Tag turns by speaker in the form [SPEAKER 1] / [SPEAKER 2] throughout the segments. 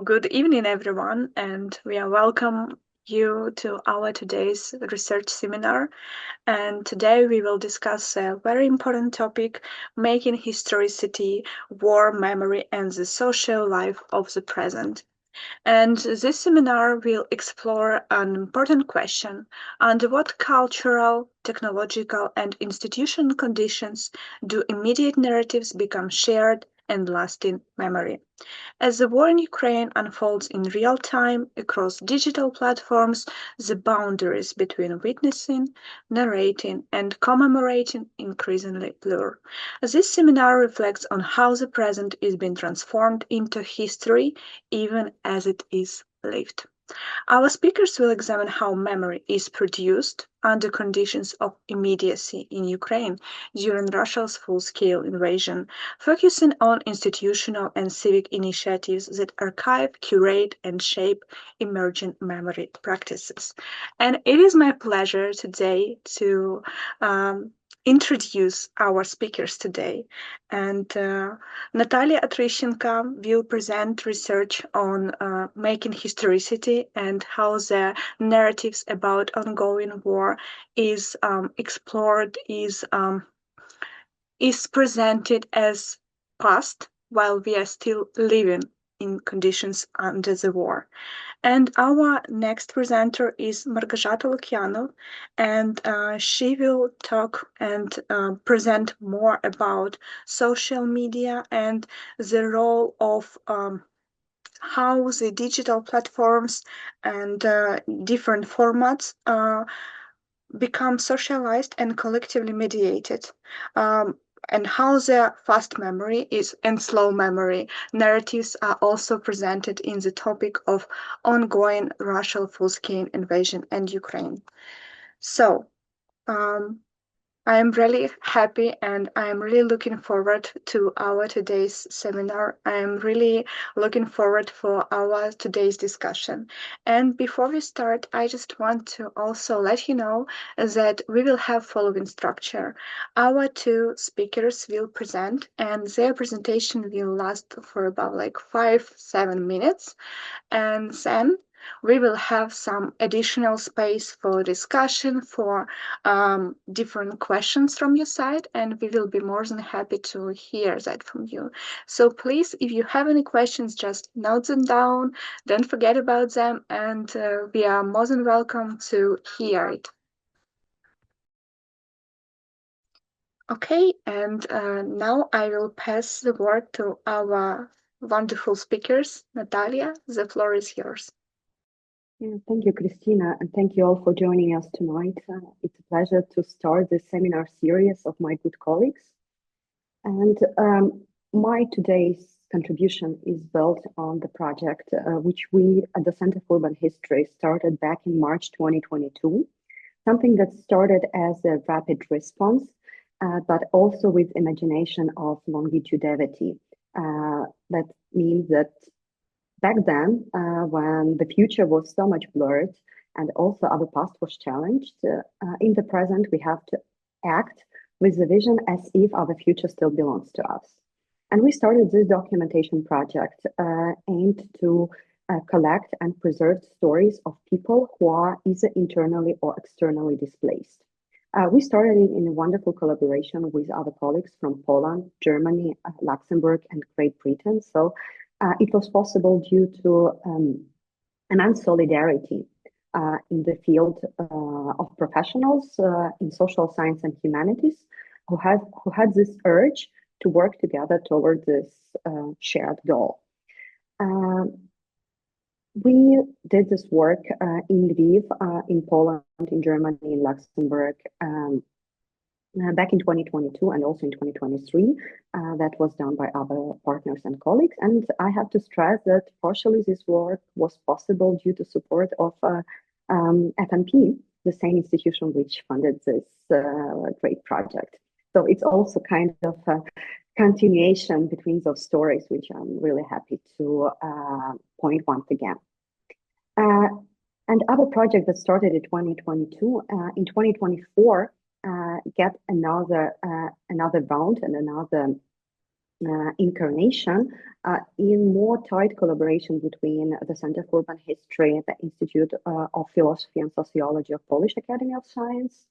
[SPEAKER 1] Good evening, everyone, and we are welcome you to our today's research seminar. And today we will discuss a very important topic, making historicity, war memory, and the social life of the present. And this seminar will explore an important question: under what cultural, technological, and institutional conditions do immediate narratives become shared and lasting memory? As the war in Ukraine unfolds in real time across digital platforms, the boundaries between witnessing, narrating, and commemorating increasingly blur. This seminar reflects on how the present is being transformed into history, even as it is lived. Our speakers will examine how memory is produced under conditions of immediacy in Ukraine during Russia's full-scale invasion, focusing on institutional and civic initiatives that archive, curate, and shape emergent memory practices. And it is my pleasure today to introduce our speakers today. And Natalia Otrishchenko will present research on making historicity and how the narratives about ongoing war is explored, is presented as past while we are still living in conditions under the war. And our next presenter is Małgorzata Łukianow, and she will talk and present more about social media and the role of how the digital platforms and different formats become socialized and collectively mediated. And how the fast memory is and slow memory narratives are also presented in the topic of ongoing Russian full-scale invasion and Ukraine. So I am really happy and I am really looking forward to our today's seminar. I am really looking forward for our today's discussion. And before we start, I just want to also let you know that we will have following structure. Our two speakers will present and their presentation will last for about like 5-7 minutes. And then we will have some additional space for discussion, for different questions from your side, and we will be more than happy to hear that from you. So please, if you have any questions, just note them down, don't forget about them, and we are more than welcome to hear it. Okay, and now I will pass the word to our wonderful speakers. Natalia, the floor is yours.
[SPEAKER 2] Yeah, thank you, Christina, and thank you all for joining us tonight. It's a pleasure to start this seminar series of my good colleagues. And my today's contribution is built on the project which we at the Center for Urban History started back in March 2022, something that started as a rapid response, but also with imagination of longevity. That means that back then, when the future was so much blurred and also our past was challenged, in the present we have to act with the vision as if our future still belongs to us. And we started this documentation project aimed to collect and preserve stories of people who are either internally or externally displaced. We started it in a wonderful collaboration with other colleagues from Poland, Germany, Luxembourg, and Great Britain. So it was possible due to immense solidarity in the field of professionals in social science and humanities who had this urge to work together toward this shared goal. We did this work in Lviv, in Poland, in Germany, in Luxembourg, back in 2022 and also in 2023. That was done by other partners and colleagues. And I have to stress that partially this work was possible due to support of FNP, the same institution which funded this great project. So it's also kind of a continuation between those stories, which I'm really happy to point once again. And other project that started in 2022, in 2024, get another round and another incarnation in more tight collaboration between the Center for Urban History, the Institute of Philosophy and Sociology of Polish Academy of Science,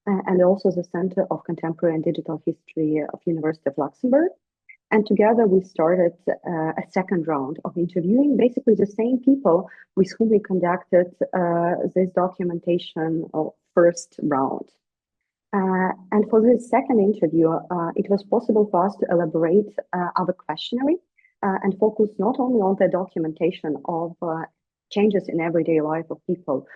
[SPEAKER 2] and also the Center of Contemporary and Digital History of University of Luxembourg. And together we started a second round of interviewing basically the same people with whom we conducted this documentation of first round. And for this second interview, it was possible for us to elaborate our questionnaire and focus not only on the documentation of changes in everyday life of people,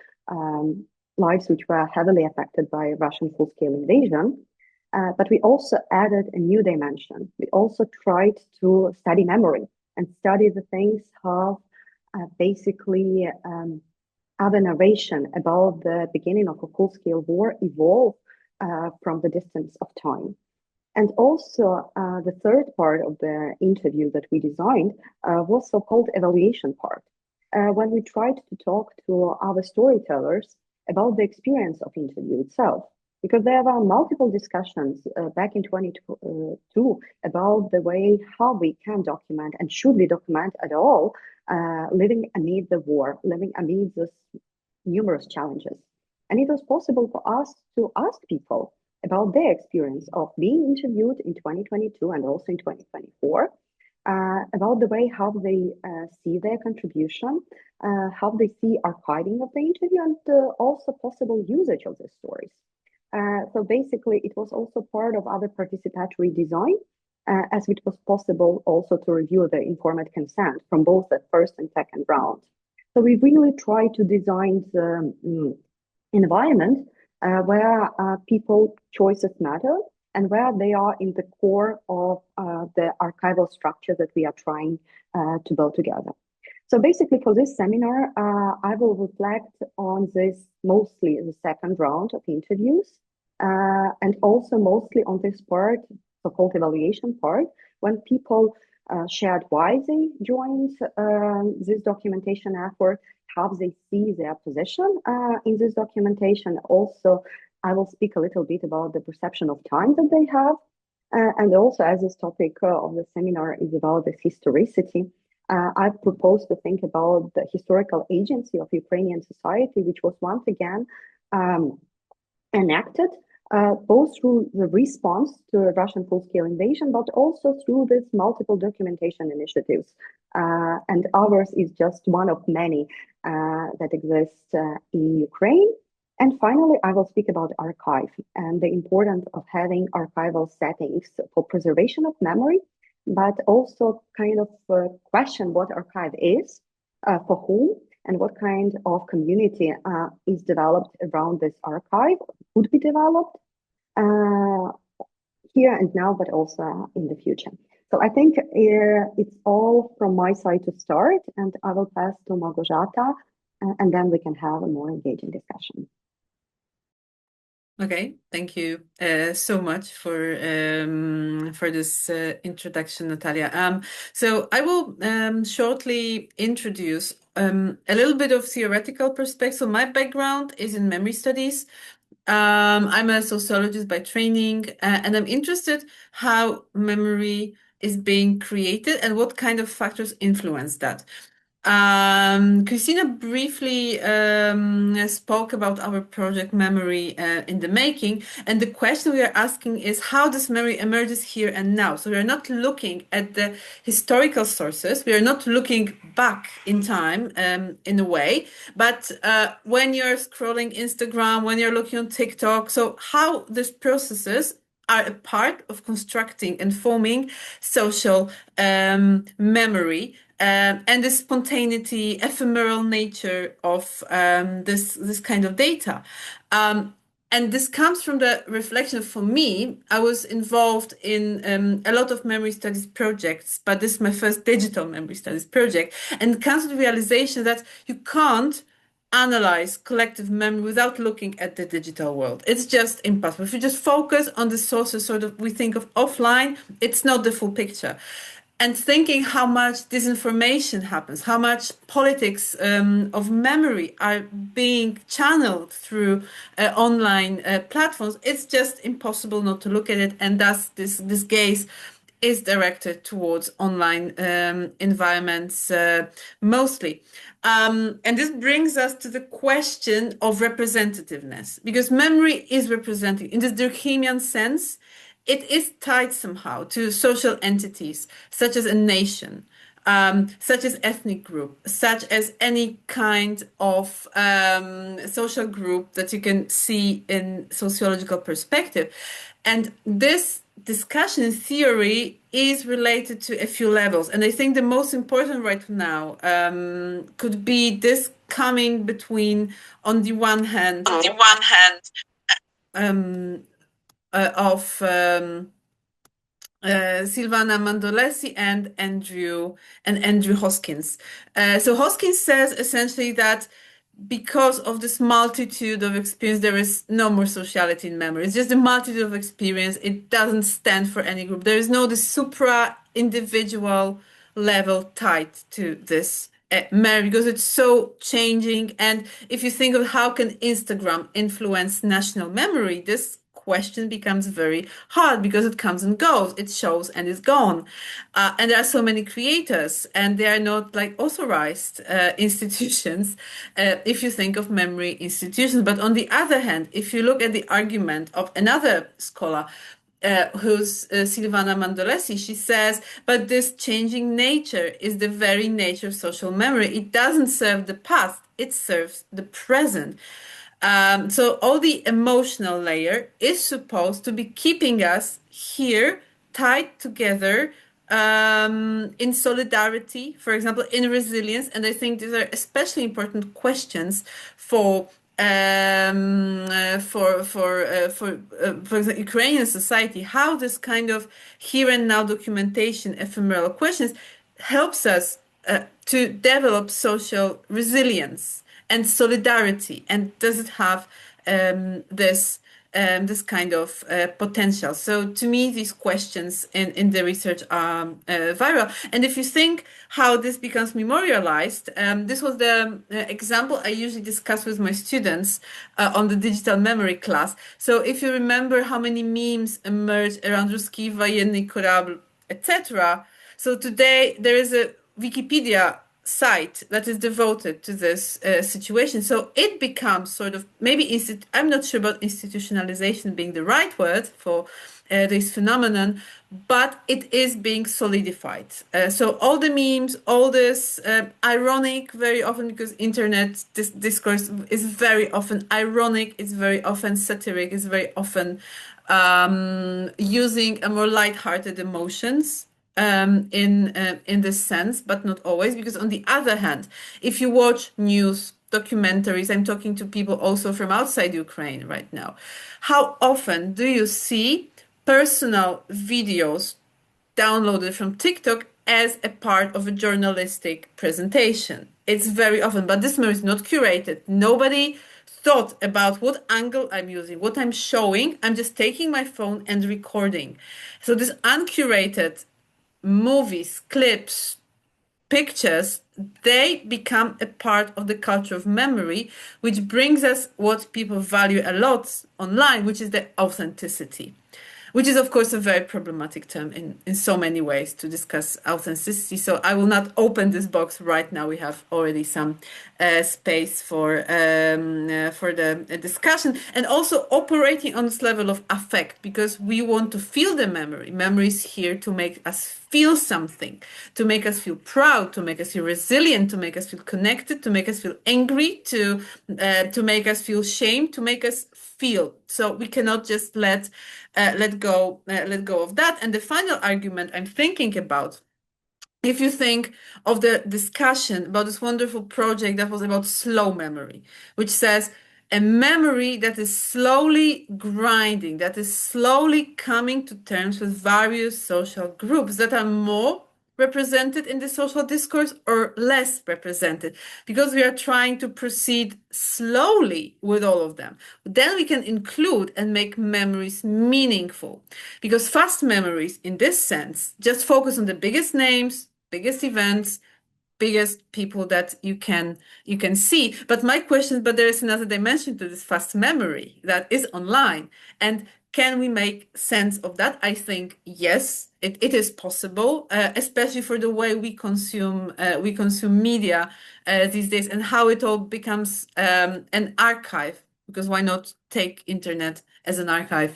[SPEAKER 2] lives which were heavily affected by Russian full-scale invasion, but we also added a new dimension. We also tried to study memory and study the things how basically other narration about the beginning of a full-scale war evolved from the distance of time. And also the third part of the interview that we designed was so-called evaluation part, when we tried to talk to our storytellers about the experience of interview itself. Because there were multiple discussions back in 2022 about the way how we can document and should we document at all living amid the war, living amid these numerous challenges. And it was possible for us to ask people about their experience of being interviewed in 2022 and also in 2024, about the way how they see their contribution, how they see archiving of the interview, and also possible usage of the stories. So basically, it was also part of our participatory design, as it was possible also to review the informed consent from both the first and second round. So we really try to design the environment where people choices matter and where they are in the core of the archival structure that we are trying to build together. So basically for this seminar, I will reflect on this mostly the second round of interviews and also mostly on this part, so-called evaluation part, when people shared why they joined this documentation effort, how they see their position in this documentation. Also, I will speak a little bit about the perception of time that they have. And also, as this topic of the seminar is about the historicity, I've proposed to think about the historical agency of Ukrainian society, which was once again enacted both through the response to a Russian full-scale invasion, but also through this multiple documentation initiatives. And ours is just one of many that exist in Ukraine. And finally, I will speak about archive and the importance of having archival settings for preservation of memory, but also kind of question what archive is, for whom, and what kind of community is developed around this archive, would be developed here and now, but also in the future. So I think it's all from my side to start, and I will pass to Małgorzata, and then we can have a more engaging discussion.
[SPEAKER 3] Okay, thank you so much for this introduction, Natalia. So I will shortly introduce a little bit of theoretical perspective. So my background is in memory studies. I'm a sociologist by training, and I'm interested how memory is being created and what kind of factors influence that. Christina briefly spoke about our project Memory in the Making, and the question we are asking is how does memory emerges here and now? So we are not looking at the historical sources, we are not looking back in time in a way, but when you're scrolling Instagram, when you're looking on TikTok, so how these processes are a part of constructing and forming social memory. And the spontaneity, ephemeral nature of this kind of data. And this comes from the reflection. For me, I was involved in a lot of memory studies projects, but this is my first digital memory studies project. And it comes to the realization that you can't analyze collective memory without looking at the digital world. It's just impossible. If you just focus on the sources, sort of we think of offline, it's not the full picture. And thinking how much disinformation happens, how much politics of memory are being channeled through online platforms, it's just impossible not to look at it. And thus this gaze is directed towards online environments mostly. And this brings us to the question of representativeness, because memory is represented in this Durkheimian sense. It is tied somehow to social entities, such as a nation, such as ethnic group, such as any kind of social group that you can see in sociological perspective. And this discussion in theory is related to a few levels. And I think the most important right now could be this coming between, on the one hand, of Silvana Mandolesi and Andrew Hoskins. So Hoskins says essentially that because of this multitude of experience, there is no more sociality in memory. It's just a multitude of experience. It doesn't stand for any group. There is no the supra-individual level tied to this memory, because it's so changing. And if you think of how can Instagram influence national memory, this question becomes very hard because it comes and goes, it shows and is gone. And there are so many creators, and they are not like authorized institutions if you think of memory institutions. But on the other hand, if you look at the argument of another scholar, who's Silvana Mandolesi, she says, but this changing nature is the very nature of social memory. It doesn't serve the past, it serves the present. So all the emotional layer is supposed to be keeping us here tied together in solidarity, for example, in resilience. And I think these are especially important questions for example, Ukrainian society, how this kind of here and now documentation, ephemeral questions, helps us to develop social resilience and solidarity, and does it have this kind of potential? So to me, these questions in the research are viral. And if you think how this becomes memorialized, this was the example I usually discuss with my students on the digital memory class. So if you remember how many memes emerged around Ruski Военный корабль, etc. So today there is a Wikipedia site that is devoted to this situation. So it becomes sort of, maybe I'm not sure about institutionalization being the right word for this phenomenon, but it is being solidified. So all the memes, all this ironic, very often, because internet discourse is very often ironic, it's very often satiric, it's very often using a more lighthearted emotions in this sense, but not always, because on the other hand, if you watch news, documentaries, I'm talking to people also from outside Ukraine right now, how often do you see personal videos downloaded from TikTok as a part of a journalistic presentation? It's very often, but this memory is not curated. Nobody thought about what angle I'm using, what I'm showing. I'm just taking my phone and recording. So this uncurated movies, clips, pictures, they become a part of the culture of memory, which brings us what people value a lot online, which is the authenticity, which is, of course, a very problematic term in so many ways to discuss authenticity. So I will not open this box right now. We have already some space for the discussion, and also operating on this level of affect, because we want to feel the memory. Memory is here to make us feel something, to make us feel proud, to make us feel resilient, to make us feel connected, to make us feel angry, to make us feel shame, to make us feel. So we cannot just let go of that. And the final argument I'm thinking about, if you think of the discussion about this wonderful project that was about slow memory, which says a memory that is slowly grinding, that is slowly coming to terms with various social groups that are more represented in the social discourse or less represented, because we are trying to proceed slowly with all of them. Then we can include and make memories meaningful, because fast memories in this sense just focus on the biggest names, biggest events, biggest people that you can see. But there is another dimension to this fast memory that is online. And can we make sense of that? I think yes, it is possible, especially for the way we consume media these days, and how it all becomes an archive. Because why not take internet as an archive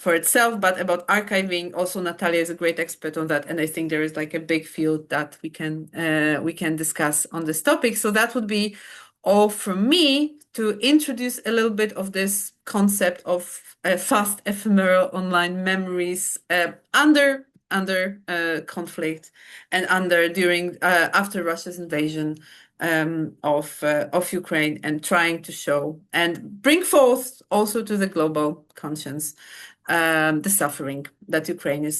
[SPEAKER 3] for itself? But about archiving, also Natalia is a great expert on that, and I think there is like a big field that we can discuss on this topic. So that would be all from me to introduce a little bit of this concept of fast ephemeral online memories under conflict and after Russia's invasion of Ukraine, and trying to show and bring forth also to the global conscience the suffering that Ukraine is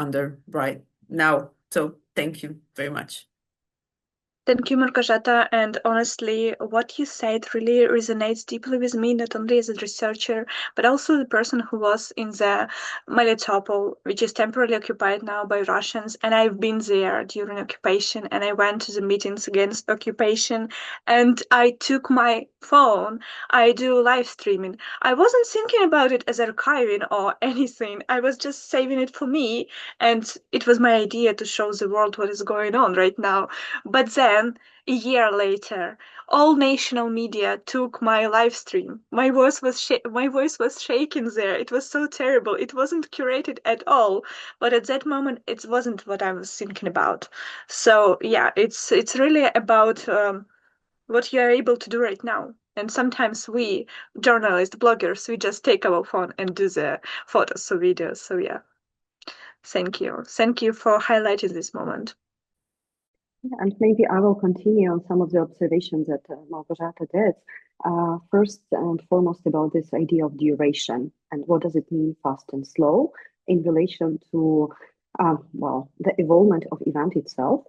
[SPEAKER 3] under right now. So thank you very much.
[SPEAKER 1] Thank you, Małgorzata. And honestly, what you said really resonates deeply with me, not only as a researcher, but also the person who was in the Melitopol, which is temporarily occupied now by Russians. And I've been there during occupation, and I went to the meetings against occupation, and I took my phone. I do live streaming. I wasn't thinking about it as archiving or anything. I was just saving it for me. And it was my idea to show the world what is going on right now. But then, a year later, all national media took my live stream. My voice was shaking there. It was so terrible. It wasn't curated at all. But at that moment, it wasn't what I was thinking about. So yeah, it's really about what you are able to do right now. And sometimes we, journalists, bloggers, we just take our phone and do the photos or videos. So yeah, thank you. Thank you for highlighting this moment.
[SPEAKER 2] And maybe I will continue on some of the observations that Małgorzata did. First and foremost about this idea of duration and what does it mean fast and slow in relation to, the involvement of event itself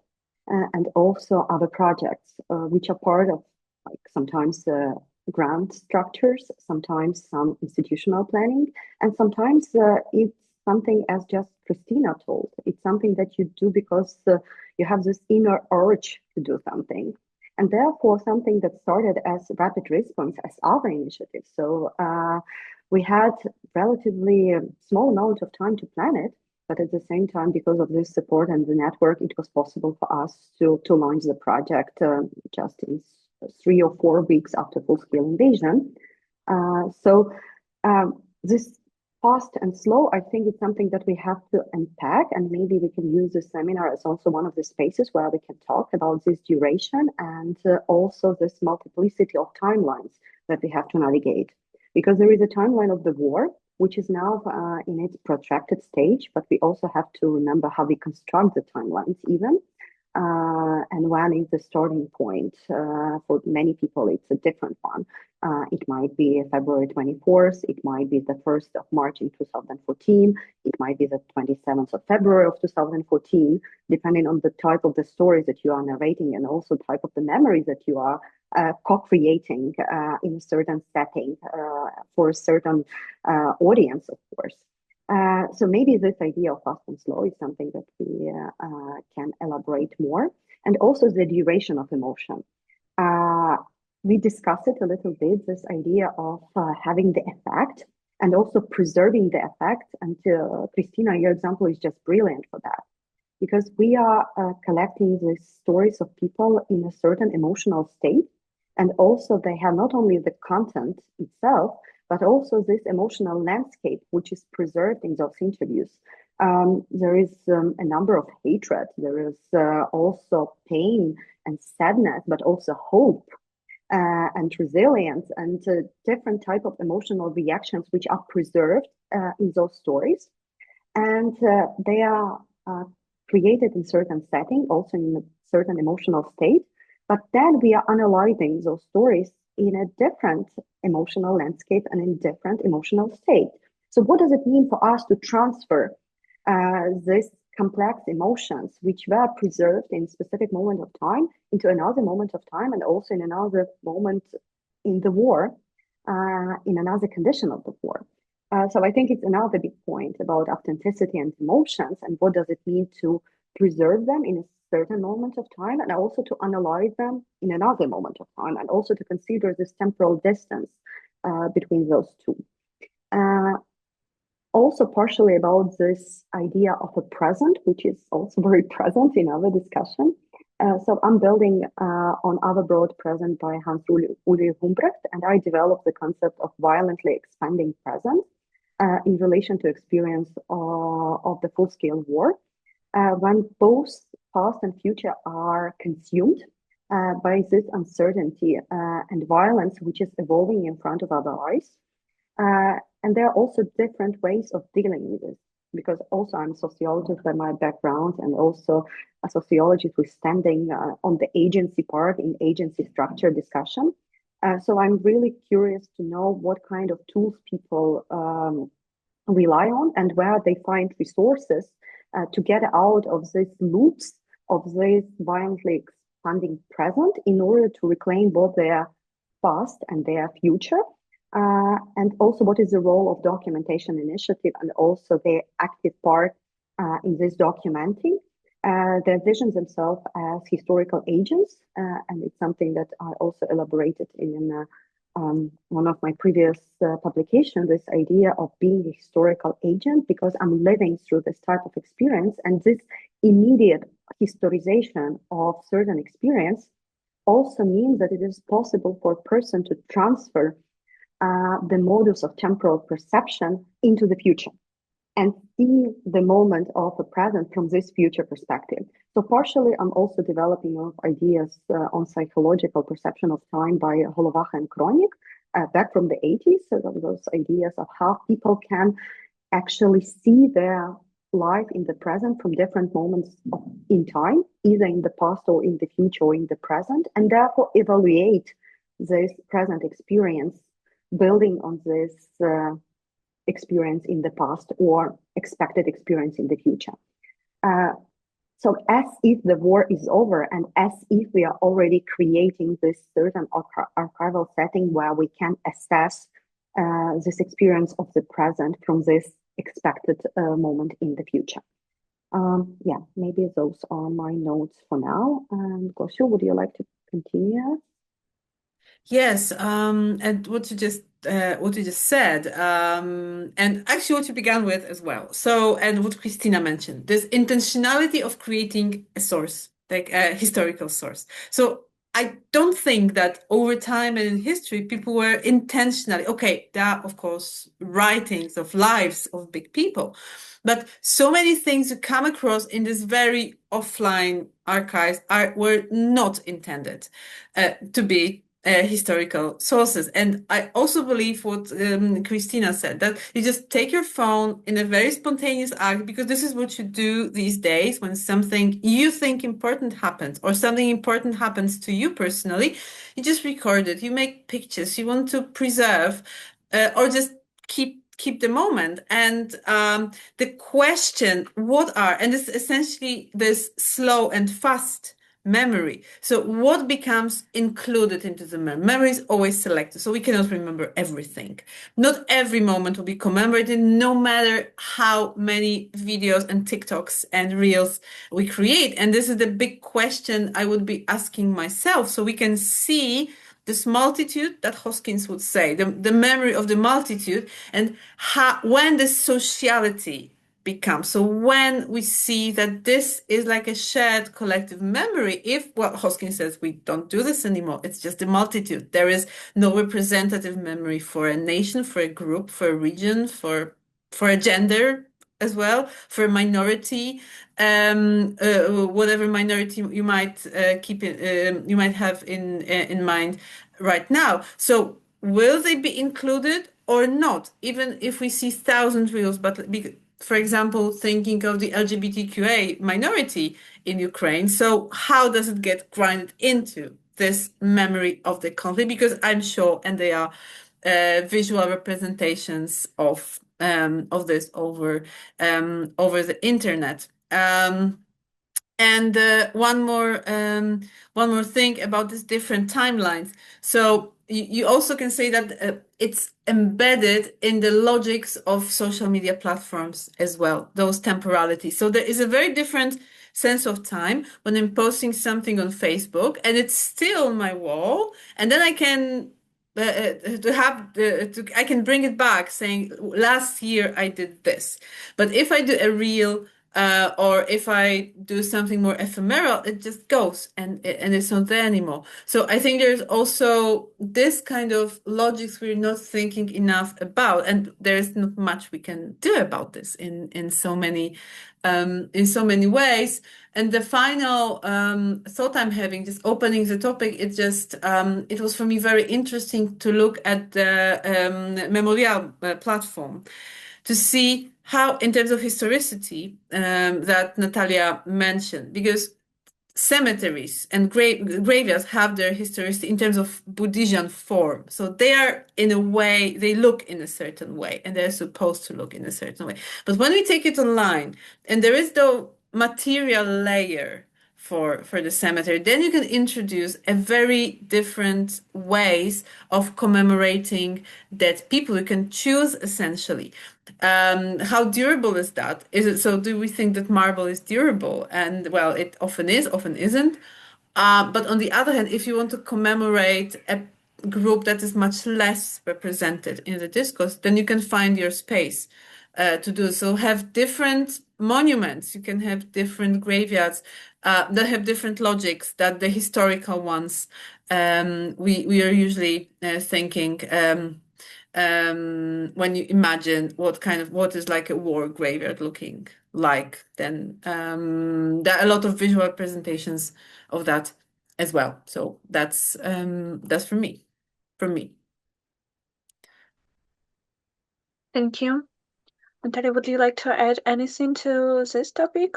[SPEAKER 2] and also other projects which are part of like sometimes grant structures, sometimes some institutional planning, and sometimes it's something as just Christina told. It's something that you do because you have this inner urge to do something. And therefore, something that started as rapid response as other initiatives. So we had relatively small amount of time to plan it, but at the same time, because of this support and the network, it was possible for us to launch the project just in 3 or 4 weeks after full-scale invasion. This fast and slow, I think it's something that we have to unpack, and maybe we can use this seminar as also one of the spaces where we can talk about this duration and also this multiplicity of timelines that we have to navigate. Because there is a timeline of the war, which is now in its protracted stage, but we also have to remember how we construct the timelines even. And when is the starting point? For many people, it's a different one. It might be February 24th. It might be the 1st of March in 2014. It might be the 27th of February of 2014, depending on the type of the stories that you are narrating and also type of the memories that you are co-creating in a certain setting for a certain audience, of course. So maybe this idea of fast and slow is something that we can elaborate more. And also the duration of emotion. We discussed it a little bit, this idea of having the effect and also preserving the effect. And Christina, your example is just brilliant for that. Because we are collecting these stories of people in a certain emotional state. And also they have not only the content itself, but also this emotional landscape, which is preserved in those interviews. There is a number of hatred. There is also pain and sadness, but also hope and resilience and different type of emotional reactions, which are preserved in those stories. And they are created in certain setting, also in a certain emotional state. But then we are analyzing those stories in a different emotional landscape and in different emotional state. So what does it mean for us to transfer these complex emotions, which were preserved in a specific moment of time, into another moment of time, and also in another moment in the war, in another condition of the war? So I think it's another big point about authenticity and emotions, and what does it mean to preserve them in a certain moment of time, and also to analyze them in another moment of time, and also to consider this temporal distance between those two. Also partially about this idea of a present, which is also very present in our discussion. So I'm building on our broad present by Hans-Uli Humbrecht, and I developed the concept of violently expanding present in relation to experience of the full-scale war, when both past and future are consumed by this uncertainty and violence which is evolving in front of our eyes. And there are also different ways of dealing with this, because also I'm a sociologist by my background, and also a sociologist who's standing on the agency part in agency structure discussion. So I'm really curious to know what kind of tools people rely on and where they find resources to get out of these loops of this violently expanding present in order to reclaim both their past and their future. And also what is the role of documentation initiative and also their active part in this documenting their visions themselves as historical agents. And it's something that I also elaborated in one of my previous publications, this idea of being a historical agent, because I'm living through this type of experience, and this immediate historization of certain experience also means that it is possible for a person to transfer the modus of temporal perception into the future and see the moment of the present from this future perspective. So partially, I'm also developing ideas on psychological perception of time by Holowacha and Kronik back from the 80s. So those ideas of how people can actually see their life in the present from different moments in time, either in the past or in the future or in the present, and therefore evaluate this present experience building on this experience in the past or expected experience in the future. So as if the war is over and as if we are already creating this certain archival setting where we can assess this experience of the present from this expected moment in the future. Yeah, maybe those are my notes for now. And Goshu, would you like to continue?
[SPEAKER 3] Yes, and what you just said, and actually what you began with as well. So, and what Christina mentioned, this intentionality of creating a source, like a historical source. So I don't think that over time and in history, people were intentionally, okay, there are, of course, writings of lives of big people, but so many things you come across in this very offline archives were not intended to be historical sources. And I also believe what Christina said, that you just take your phone in a very spontaneous act, because this is what you do these days when something you think important happens or something important happens to you personally. You just record it, you make pictures, you want to preserve or just keep the moment. And the question, and it's essentially this slow and fast memory. So what becomes included into the memory? Memory is always selected, so we cannot remember everything. Not every moment will be commemorated, no matter how many videos and TikToks and Reels we create. And this is the big question I would be asking myself, so we can see this multitude that Hoskins would say, the memory of the multitude, and when the sociality becomes. So when we see that this is like a shared collective memory, if what Hoskins says, we don't do this anymore, it's just the multitude. There is no representative memory for a nation, for a group, for a region, for a gender as well, for a minority, whatever minority you might you might have in mind right now. So will they be included or not? Even if we see thousands reels, but for example, thinking of the LGBTQA minority in Ukraine. So how does it get grounded into this memory of the conflict? Because I'm sure, and they are visual representations of this over the internet. And one more thing about these different timelines. So you also can say that it's embedded in the logics of social media platforms as well, those temporalities. So there is a very different sense of time when I'm posting something on Facebook and it's still on my wall, and then I can I can bring it back saying last year I did this. But if I do a reel or if I do something more ephemeral, it just goes and it's not there anymore. So I think there's also this kind of logics we're not thinking enough about, and there's not much we can do about this in so many ways. And the final thought I'm having, just opening the topic, it was for me very interesting to look at the Memorial platform to see how, in terms of historicity, that Natalia mentioned, because cemeteries and graveyards have their historicity in terms of Buddhisian form. So they are, in a way, they look in a certain way, and they're supposed to look in a certain way. But when we take it online, and there is the material layer for the cemetery, then you can introduce a very different ways of commemorating dead people. You can choose, essentially. How durable is that? Is it so? Do we think that marble is durable? And well, it often is, often isn't. But on the other hand, if you want to commemorate a group that is much less represented in the discourse, then you can find your space to do so. Have different monuments. You can have different graveyards that have different logics that the historical ones we are usually thinking. When you imagine what is like a war graveyard looking like, then there are a lot of visual representations of that as well. So that's from me.
[SPEAKER 1] Thank you. Natalia, would you like to add anything to this topic?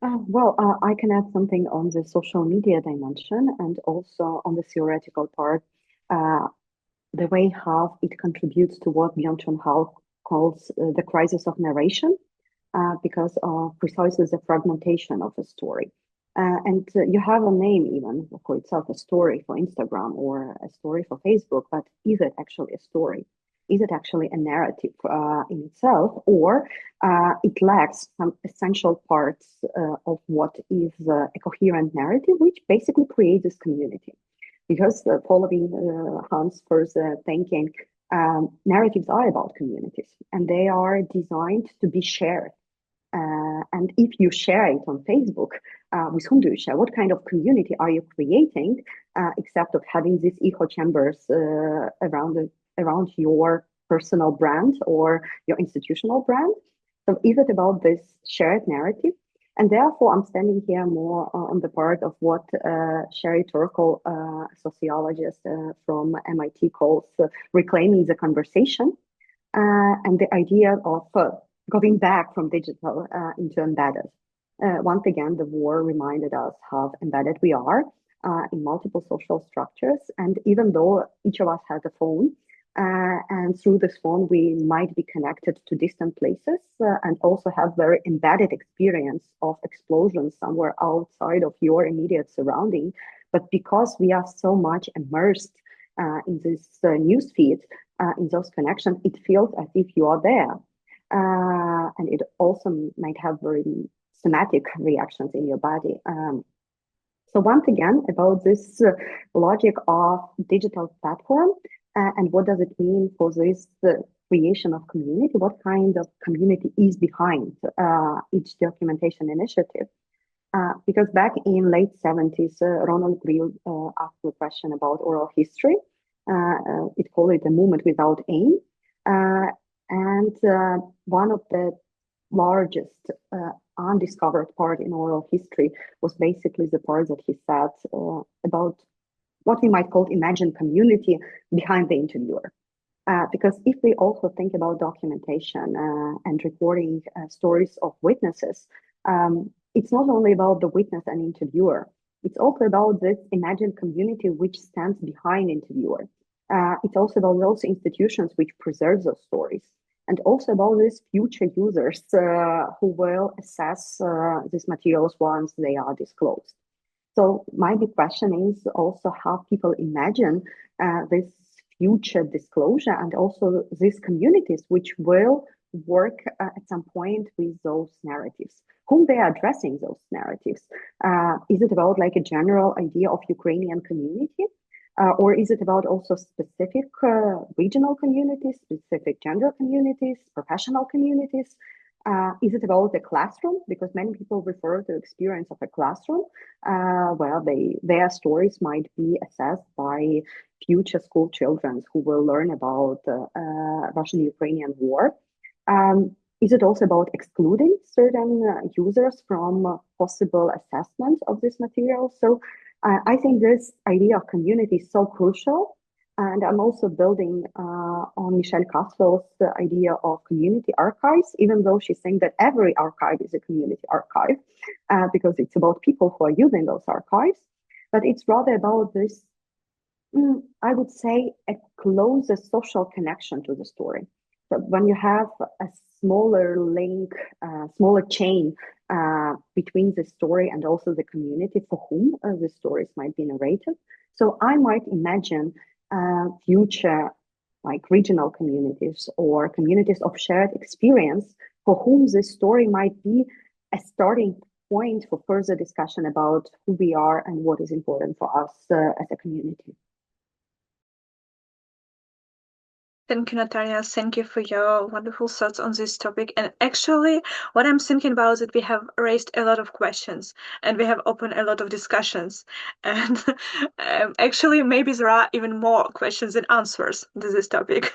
[SPEAKER 2] I can add something on the social media dimension and also on the theoretical part. The way how it contributes to what Byung-Chul Han calls the crisis of narration, because of precisely the fragmentation of a story. And you have a name even for itself, a story for Instagram or a story for Facebook, but is it actually a story? Is it actually a narrative in itself, or it lacks some essential parts of what is a coherent narrative, which basically creates this community? Because following Hans' first thinking, narratives are about communities, and they are designed to be shared. And if you share it on Facebook, with whom do you share? What kind of community are you creating, except of having these echo chambers around your personal brand or your institutional brand? So is it about this shared narrative? And therefore, I'm standing here more on the part of what Sherry Turkle, sociologist from MIT, calls reclaiming the conversation, and the idea of going back from digital into embedded. Once again, the war reminded us how embedded we are in multiple social structures. And even though each of us has a phone, and through this phone, we might be connected to distant places and also have very embedded experience of explosions somewhere outside of your immediate surrounding. But because we are so much immersed in this newsfeed, in those connections, it feels as if you are there. And it also might have very somatic reactions in your body. So once again, about this logic of digital platform, and what does it mean for this creation of community? What kind of community is behind each documentation initiative? Because back in late 70s, Ronald Greele asked a question about oral history. It called it a movement without aim. And one of the largest undiscovered part in oral history was basically the part that he said about what we might call imagined community behind the interviewer. Because if we also think about documentation and recording stories of witnesses, it's not only about the witness and interviewer, it's also about this imagined community which stands behind interviewer. It's also about those institutions which preserve those stories, and also about these future users who will assess these materials once they are disclosed. So my big question is also how people imagine this future disclosure and also these communities which will work at some point with those narratives. Whom they are addressing those narratives? Is it about like a general idea of Ukrainian community? Or is it about also specific regional communities, specific gender communities, professional communities? Is it about the classroom? Because many people refer to the experience of a classroom where their stories might be assessed by future school children who will learn about Russian-Ukrainian war. Is it also about excluding certain users from possible assessment of this material? So I think this idea of community is so crucial. And I'm also building on Michelle Caswell's idea of community archives, even though she's saying that every archive is a community archive, because it's about people who are using those archives. But it's rather about this, I would say, a closer social connection to the story. So when you have a smaller link, smaller chain between the story and also the community for whom the stories might be narrated. So I might imagine future like regional communities or communities of shared experience for whom this story might be a starting point for further discussion about who we are and what is important for us as a community.
[SPEAKER 1] Thank you, Natalia. Thank you for your wonderful thoughts on this topic. And actually, what I'm thinking about is that we have raised a lot of questions and we have opened a lot of discussions. And actually, maybe there are even more questions than answers to this topic.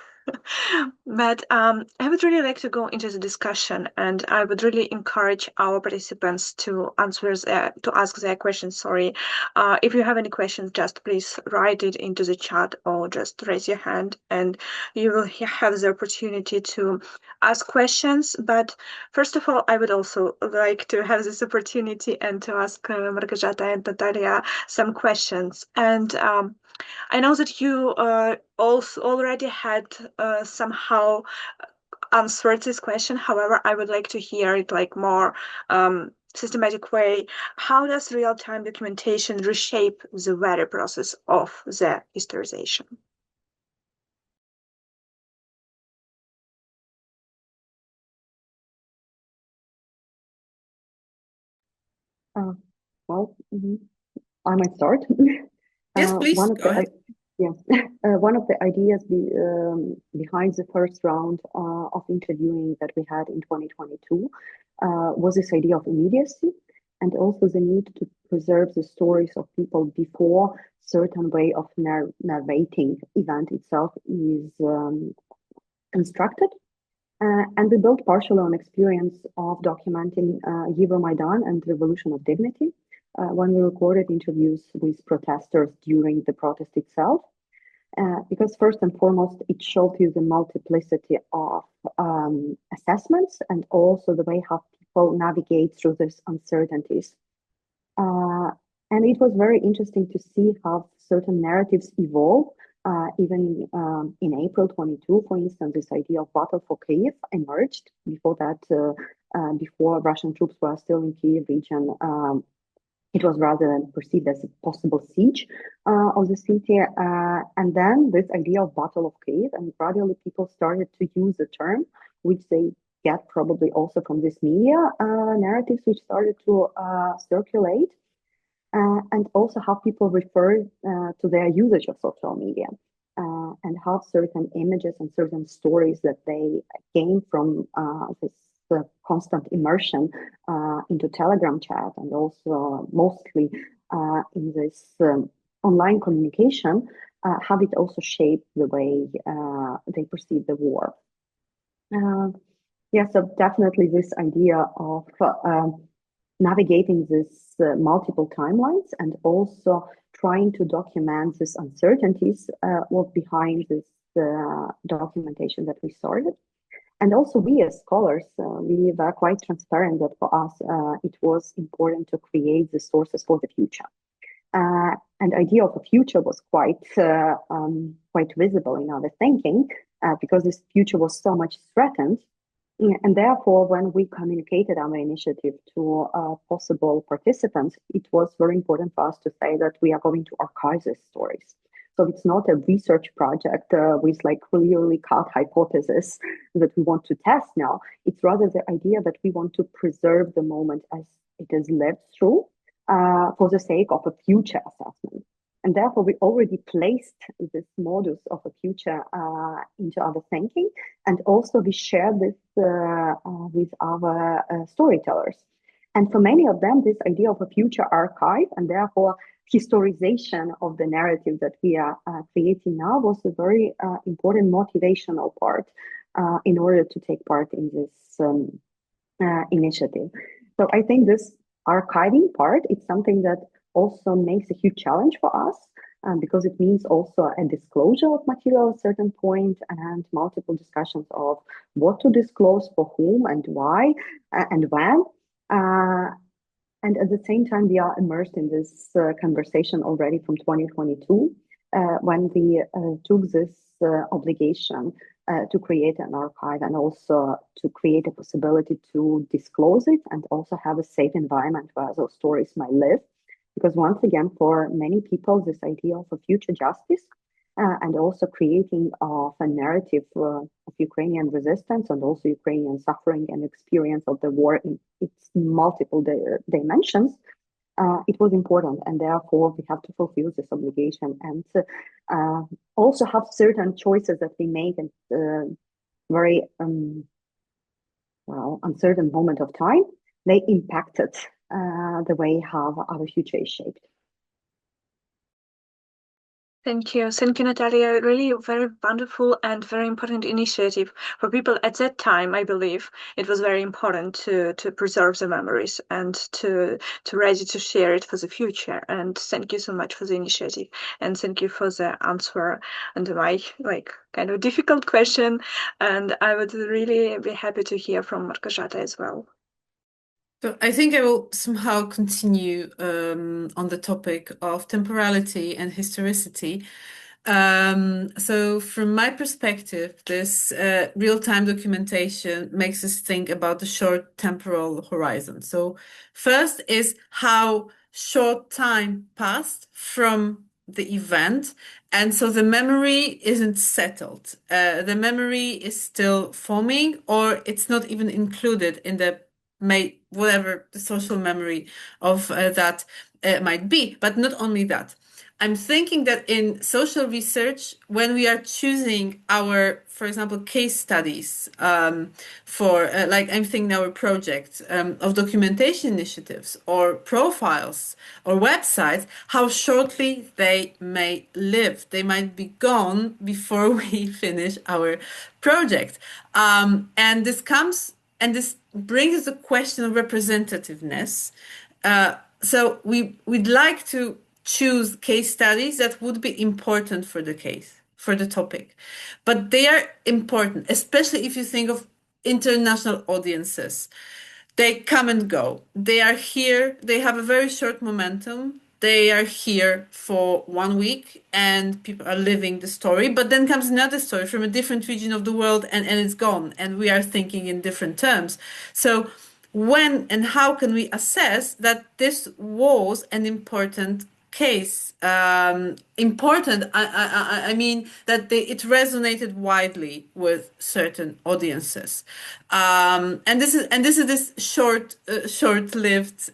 [SPEAKER 1] But I would really like to go into the discussion, and I would really encourage our participants to ask their questions. If you have any questions, just please write it into the chat or just raise your hand, and you will have the opportunity to ask questions. But first of all, I would also like to have this opportunity and to ask Małgorzata and Natalia some questions. And I know that you also already had somehow answered this question. However, I would like to hear it like more systematic way. How does real-time documentation reshape the very process of the historization?
[SPEAKER 2] I might start.
[SPEAKER 3] Yes, please. Go ahead.
[SPEAKER 2] One of the ideas behind the first round of interviewing that we had in 2022 was this idea of immediacy, and also the need to preserve the stories of people before certain way of narrating event itself is constructed. And we built partially on experience of documenting Euromaidan and Revolution of Dignity when we recorded interviews with protesters during the protest itself. Because first and foremost, it showed you the multiplicity of assessments and also the way how people navigate through these uncertainties. And it was very interesting to see how certain narratives evolve. Even in April 22, for instance, this idea of battle for Kyiv emerged. Before that, before Russian troops were still in Kyiv region, it was rather perceived as a possible siege of the city. And then this idea of battle of Kyiv, and gradually people started to use the term, which they get probably also from this media narratives, which started to circulate. And also how people refer to their usage of social media and how certain images and certain stories that they gain from this constant immersion into Telegram chat and also mostly in this online communication, how it also shaped the way they perceive the war. So definitely this idea of navigating these multiple timelines and also trying to document these uncertainties was behind this documentation that we started. And also we as scholars, we were quite transparent that for us, it was important to create the sources for the future. And the idea of a future was quite visible in our thinking because this future was so much threatened. And therefore, when we communicated our initiative to possible participants, it was very important for us to say that we are going to archive these stories. So it's not a research project with like clearly cut hypothesis that we want to test now. It's rather the idea that we want to preserve the moment as it is lived through for the sake of a future assessment. And therefore, we already placed this modus of a future into our thinking. And also we share this with our storytellers. And for many of them, this idea of a future archive and therefore historization of the narrative that we are creating now was a very important motivational part in order to take part in this initiative. So I think this archiving part is something that also makes a huge challenge for us because it means also a disclosure of material at a certain point and multiple discussions of what to disclose for whom and why and when. And at the same time, we are immersed in this conversation already from 2022 when we took this obligation to create an archive and also to create a possibility to disclose it and also have a safe environment where those stories might live. Because once again, for many people, this idea of a future justice and also creating of a narrative of Ukrainian resistance and also Ukrainian suffering and experience of the war in its multiple dimensions, it was important. And therefore, we have to fulfill this obligation and also have certain choices that we make in very uncertain moment of time. They impacted the way how our future is shaped.
[SPEAKER 1] Thank you, Natalia. Really very wonderful and very important initiative for people at that time. I believe it was very important to preserve the memories and to ready to share it for the future. And thank you so much for the initiative, and thank you for the answer and my kind of difficult question. And I would really be happy to hear from Małgorzata as well.
[SPEAKER 3] So I think I will somehow continue on the topic of temporality and historicity. So from my perspective, this real-time documentation makes us think about the short temporal horizon. So first is how short time passed from the event, and so the memory isn't settled. The memory is still forming, or it's not even included in the whatever the social memory of that might be. But not only that, I'm thinking that in social research, when we are choosing our, for example, case studies for, I'm thinking our projects of documentation initiatives or profiles or websites, how shortly they may live. They might be gone before we finish our project. And this brings us a question of representativeness. So we'd like to choose case studies that would be important for the case, for the topic. But they are important, especially if you think of international audiences. They come and go. They are here. They have a very short momentum. They are here for 1 week and people are living the story. But then comes another story from a different region of the world and it's gone. And we are thinking in different terms. So when and how can we assess that this was an important case? Important, I mean that it resonated widely with certain audiences, and this is this short-lived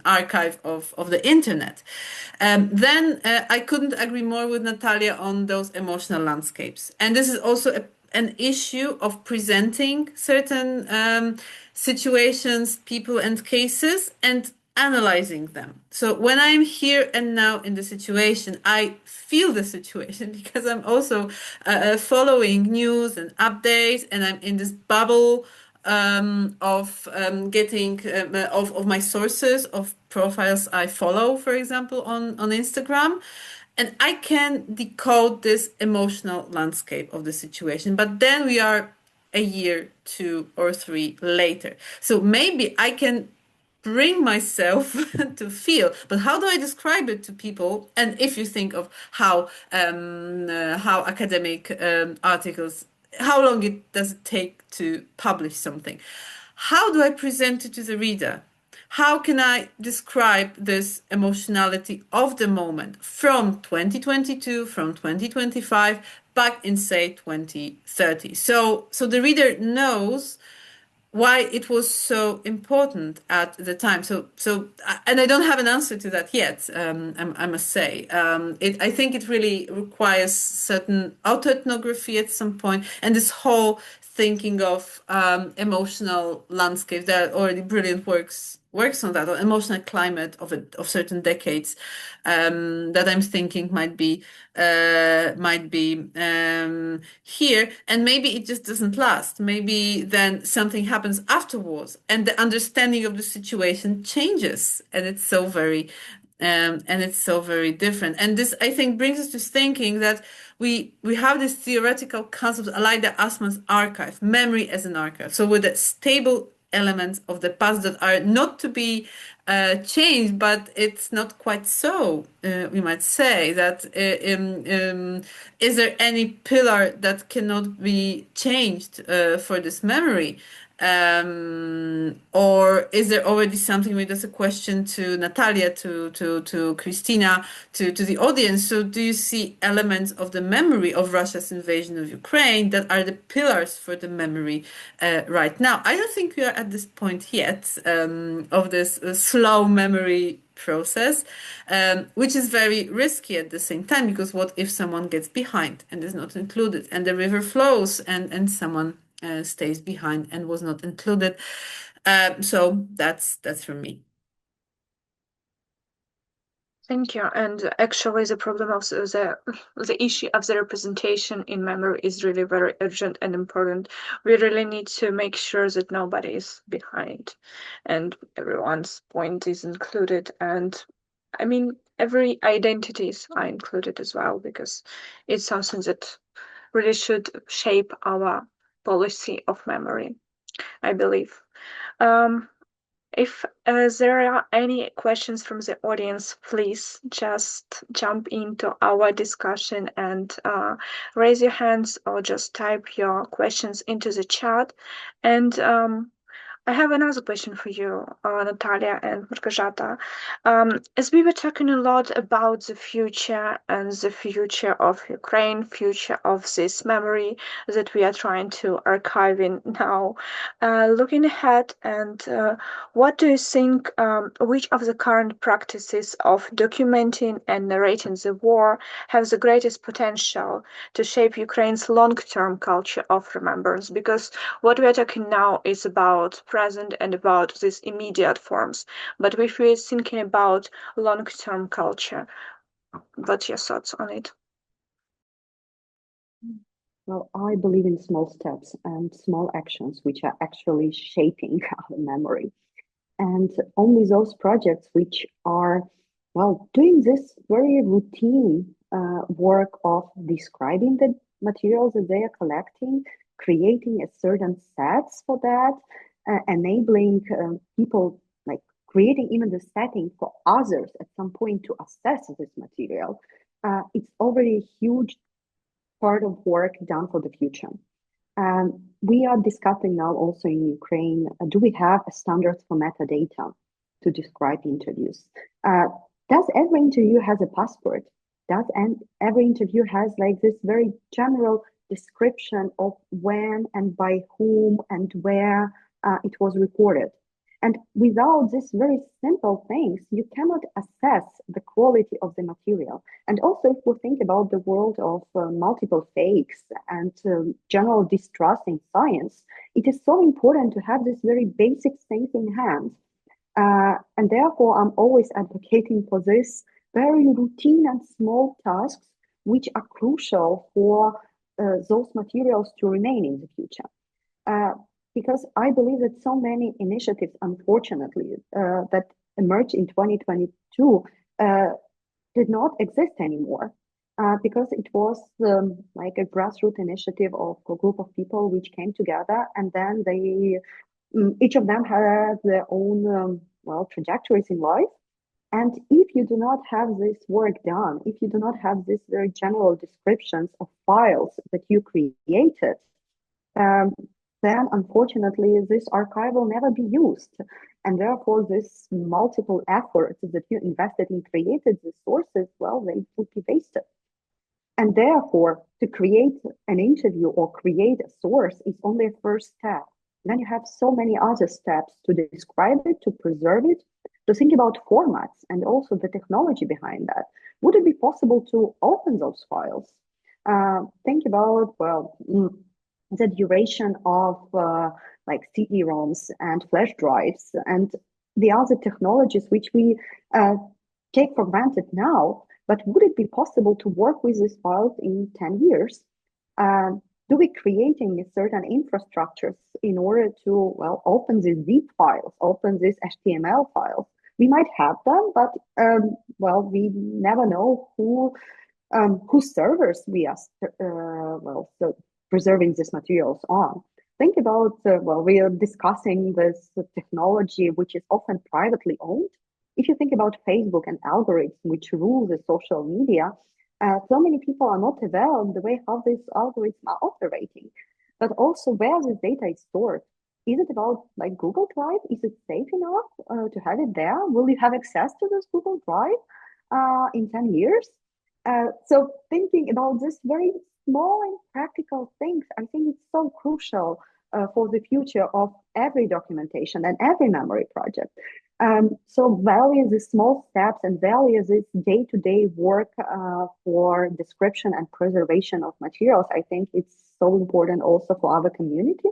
[SPEAKER 3] archive of the internet. Then I couldn't agree more with Natalia on those emotional landscapes, and this is also an issue of presenting certain situations, people, and cases, and analyzing them. So when I'm here and now in the situation, I feel the situation because I'm also following news and updates, and I'm in this bubble of getting of my sources, of profiles I follow, for example, on Instagram. And I can decode this emotional landscape of the situation. But then we are a year, 2 or 3 later. So maybe I can bring myself to feel, but how do I describe it to people? And if you think of how academic articles, how long does it take to publish something? How do I present it to the reader? how can I describe this emotionality of the moment from 2022, from 2025, back in, say, 2030? So the reader knows why it was so important at the time. And I don't have an answer to that yet, I must say. I think it really requires certain autoethnography at some point, and this whole thinking of emotional landscapes. There are already brilliant works on that, or emotional climate of certain decades, that I'm thinking might be here, and maybe it just doesn't last. Maybe then something happens afterwards, and the understanding of the situation changes, and it's so very different. And this, I think, brings us to thinking that we have this theoretical concept, like the Assmann's archive, memory as an archive. So with the stable elements of the past that are not to be changed, but it's not quite so. We might say that is there any pillar that cannot be changed for this memory? Or is there already something? Maybe that's a question to Natalia, to Christina, to the audience. So do you see elements of the memory of Russia's invasion of Ukraine that are the pillars for the memory right now? I don't think we are at this point yet of this slow memory process, which is very risky at the same time, because what if someone gets behind and is not included, and the river flows and someone stays behind and was not included? So that's from me.
[SPEAKER 1] Thank you. And actually, the problem of the issue of the representation in memory is really very urgent and important. We really need to make sure that nobody is behind and everyone's point is included. And I mean, every identities are included as well, because it's something that really should shape our policy of memory, I believe. If there are any questions from the audience, please just jump into our discussion and raise your hands, or just type your questions into the chat. And I have another question for you, Natalia and Małgorzata. As we were talking a lot about the future and the future of Ukraine, future of this memory that we are trying to archive in now, looking ahead, and what do you think, which of the current practices of documenting and narrating the war have the greatest potential to shape Ukraine's long-term culture of remembrance? Because what we are talking now is about present and about these immediate forms. But if we're thinking about long-term culture, what's your thoughts on it?
[SPEAKER 2] Well, I believe in small steps and small actions which are actually shaping our memory. And only those projects which are, well, doing this very routine work of describing the materials that they are collecting, creating a certain sets for that, enabling people, like creating even the setting for others at some point to assess this material. It's already a huge part of work done for the future. We are discussing now also in Ukraine, do we have a standard for metadata to describe interviews? Does every interview has a passport? Does every interview has like this very general description of when and by whom and where it was recorded? And without these very simple things, you cannot assess the quality of the material. And also, if we think about the world of multiple fakes and general distrust in science, it is so important to have these very basic things in hand. And therefore, I'm always advocating for this very routine and small tasks, which are crucial for those materials to remain in the future. Because I believe that so many initiatives, unfortunately, that emerged in 2022 did not exist anymore, because it was like a grassroots initiative of a group of people which came together, and then they, each of them had their own trajectories in life. And if you do not have this work done, if you do not have these very general descriptions of files that you created, then unfortunately this archive will never be used. And therefore this multiple efforts that you invested in creating the sources, well, they would be wasted. And therefore, to create an interview or create a source is only a first step. Then you have so many other steps to describe it, to preserve it, to think about formats and also the technology behind that. Would it be possible to open those files? Think about, well, the duration of like CD-ROMs and flash drives and the other technologies which we take for granted now. But would it be possible to work with these files in 10 years? Do we creating certain infrastructures in order to, well, open these zip files, open these HTML files? We might have them, but, well, we never know whose servers we are, so preserving these materials on. Think about, well, we are discussing this technology, which is often privately owned. If you think about Facebook and algorithms which rule the social media, so many people are not aware of the way how these algorithms are operating, but also where this data is stored. Is it about like Google Drive? Is it safe enough to have it there? Will you have access to this Google Drive in 10 years? So thinking about this very small and practical things, I think it's so crucial for the future of every documentation and every memory project. So value the small steps and value this day-to-day work for description and preservation of materials. I think it's so important also for our community,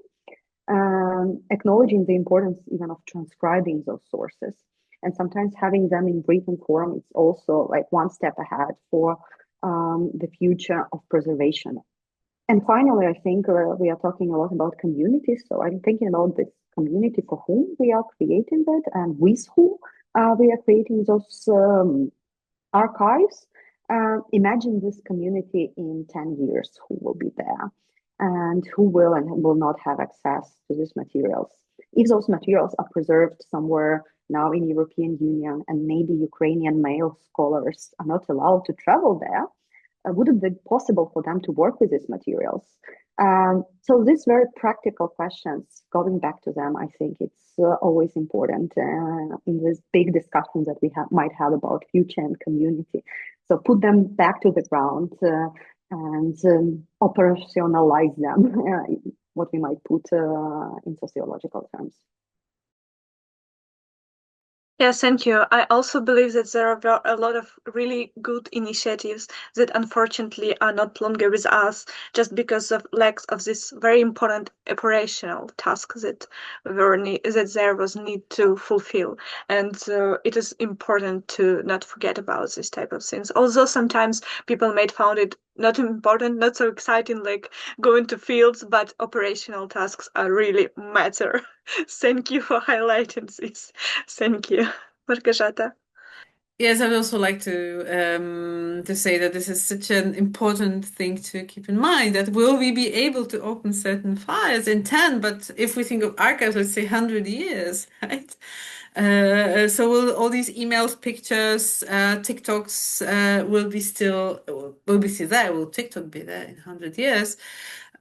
[SPEAKER 2] acknowledging the importance even of transcribing those sources. And sometimes having them in written form, it's also like one step ahead for the future of preservation. And finally, I think we are talking a lot about communities. So I'm thinking about this community for whom we are creating that and with whom we are creating those archives. Imagine this community in 10 years, who will be there and who will and will not have access to these materials. If those materials are preserved somewhere now in European Union and maybe Ukrainian male scholars are not allowed to travel there, would it be possible for them to work with these materials? So these very practical questions, going back to them, I think it's always important in this big discussion that we might have about future and community. So put them back to the ground and operationalize them, what we might put in sociological terms.
[SPEAKER 1] Yes, thank you. I also believe that there are a lot of really good initiatives that unfortunately are not longer with us just because of lack of this very important operational task that there was need to fulfill. And it is important to not forget about this type of things. Although sometimes people might find it not important, not so exciting, like going to fields, but operational tasks are really matter. Thank you for highlighting this. Thank you. Małgorzata.
[SPEAKER 3] Yes, I would also like to say that this is such an important thing to keep in mind, that will we be able to open certain files in 10, but if we think of archives, let's say 100 years, right? So will all these emails, pictures, TikToks will be still there? Will TikTok be there in 100 years?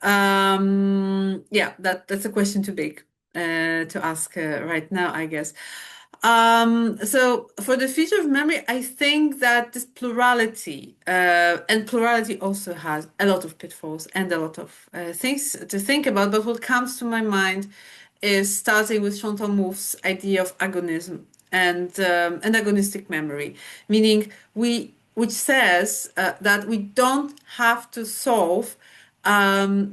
[SPEAKER 3] Yeah, that's a question too big to ask right now, I guess. So for the future of memory, I think that this plurality, and plurality also has a lot of pitfalls and a lot of things to think about. But what comes to my mind is starting with Chantal Mouffe's idea of agonism and agonistic memory, meaning which says that we don't have to solve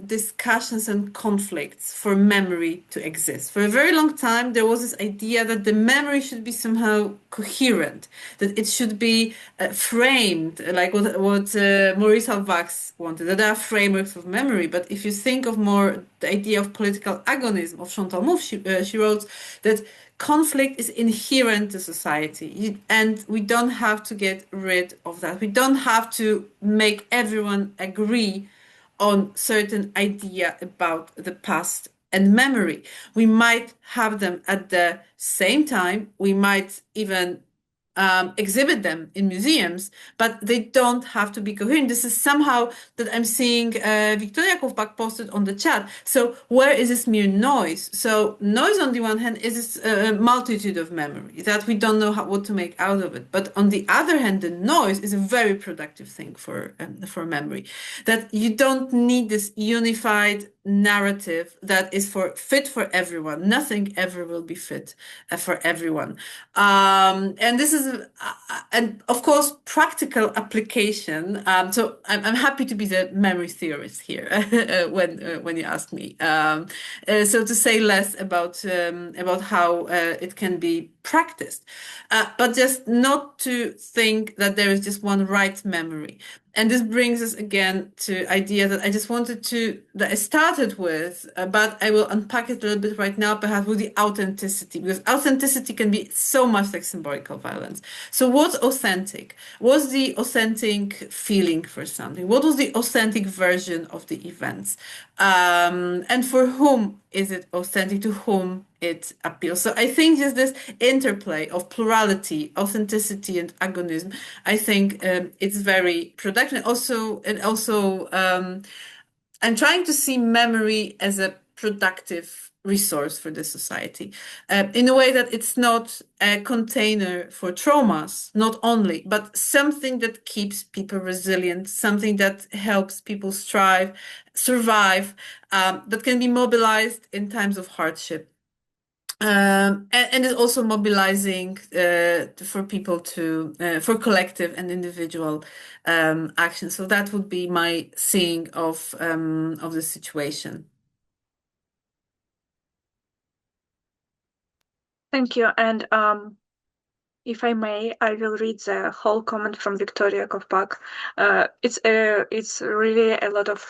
[SPEAKER 3] discussions and conflicts for memory to exist. For a very long time, there was this idea that the memory should be somehow coherent, that it should be framed, like what Maurice Halbwachs wanted, that there are frameworks of memory. But if you think of more the idea of political agonism of Chantal Mouffe, she wrote that conflict is inherent to society, and we don't have to get rid of that. We don't have to make everyone agree on certain idea about the past and memory. We might have them at the same time. We might even exhibit them in museums, but they don't have to be coherent. This is somehow that I'm seeing Victoria Kovpak posted on the chat. So where is this mere noise? So noise on the one hand is this multitude of memory that we don't know what to make out of it. But on the other hand, the noise is a very productive thing for memory. That you don't need this unified narrative that is fit for everyone. Nothing ever will be fit for everyone. And this is, and of course, practical application. So I'm happy to be the memory theorist here when you ask me. So to say less about how it can be practiced, but just not to think that there is just one right memory. And this brings us again to idea that that I started with, but I will unpack it a little bit right now, perhaps with the authenticity, because authenticity can be so much like symbolical violence. So what's authentic? What's the authentic feeling for something? What was the authentic version of the events? And for whom is it authentic? To whom it appeals? So I think just this interplay of plurality, authenticity, and agonism, I think it's very productive. And also, I'm trying to see memory as a productive resource for the society, in a way that it's not a container for traumas, not only, but something that keeps people resilient, something that helps people survive, that can be mobilized in times of hardship. And it's also mobilizing for people for collective and individual action. So that would be my seeing of the situation.
[SPEAKER 1] Thank you. And if I may, I will read the whole comment from Victoria Kovpak. It's really a lot of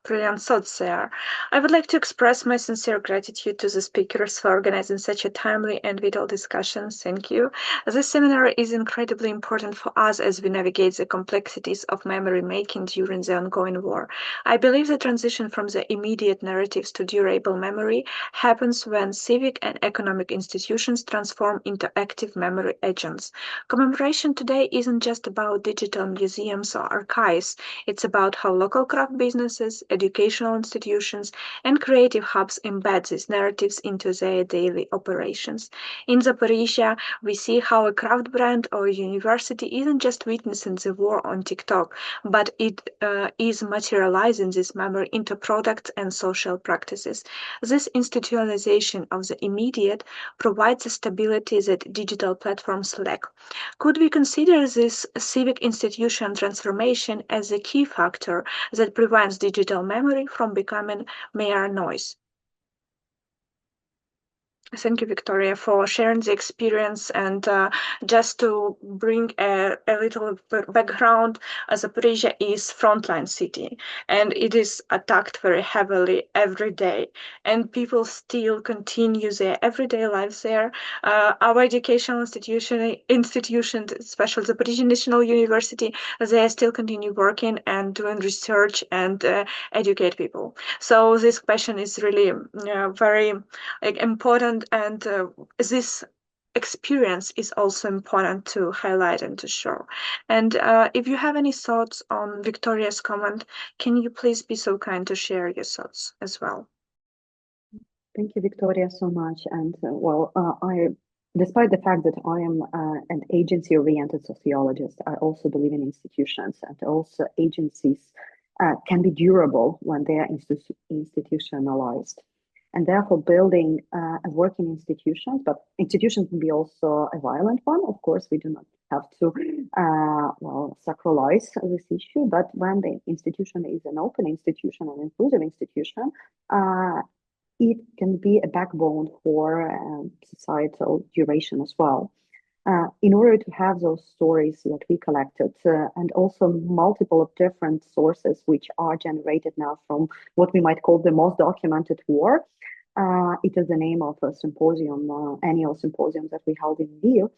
[SPEAKER 1] brilliant thoughts there. I would like to express my sincere gratitude to the speakers for organizing such a timely and vital discussion. Thank you. This seminar is incredibly important for us as we navigate the complexities of memory making during the ongoing war. I believe the transition from the immediate narratives to durable memory happens when civic and economic institutions transform into active memory agents. Commemoration today isn't just about digital museums or archives. It's about how local craft businesses, educational institutions, and creative hubs embed these narratives into their daily operations. In Zaporizhia, we see how a craft brand or a university isn't just witnessing the war on TikTok, but it is materializing this memory into products and social practices. This institutionalization of the immediate provides the stability that digital platforms lack. Could we consider this civic institution transformation as a key factor that prevents digital memory from becoming mere noise? Thank you, Victoria, for sharing the experience. And just to bring a little background, Zaporizhia is frontline city, and it is attacked very heavily every day. And people still continue their everyday lives there. Our educational institutions, especially the Zaporizhia National University, they still continue working and doing research and educate people. So this question is really very important, and this experience is also important to highlight and to show. And if you have any thoughts on Victoria's comment, can you please be so kind to share your thoughts as well?
[SPEAKER 2] Thank you, Victoria, so much. And despite the fact that I am an agency-oriented sociologist, I also believe in institutions, and also agencies can be durable when they are institutionalized. And therefore, building a working institutions, but institutions can be also a violent one. Of course, we do not have to sacralize this issue, but when the institution is an open institution, an inclusive institution, it can be a backbone for societal duration as well. In order to have those stories that we collected and also multiple of different sources which are generated now from what we might call the most documented war. It is the name of a symposium, annual symposium that we held in Lviv.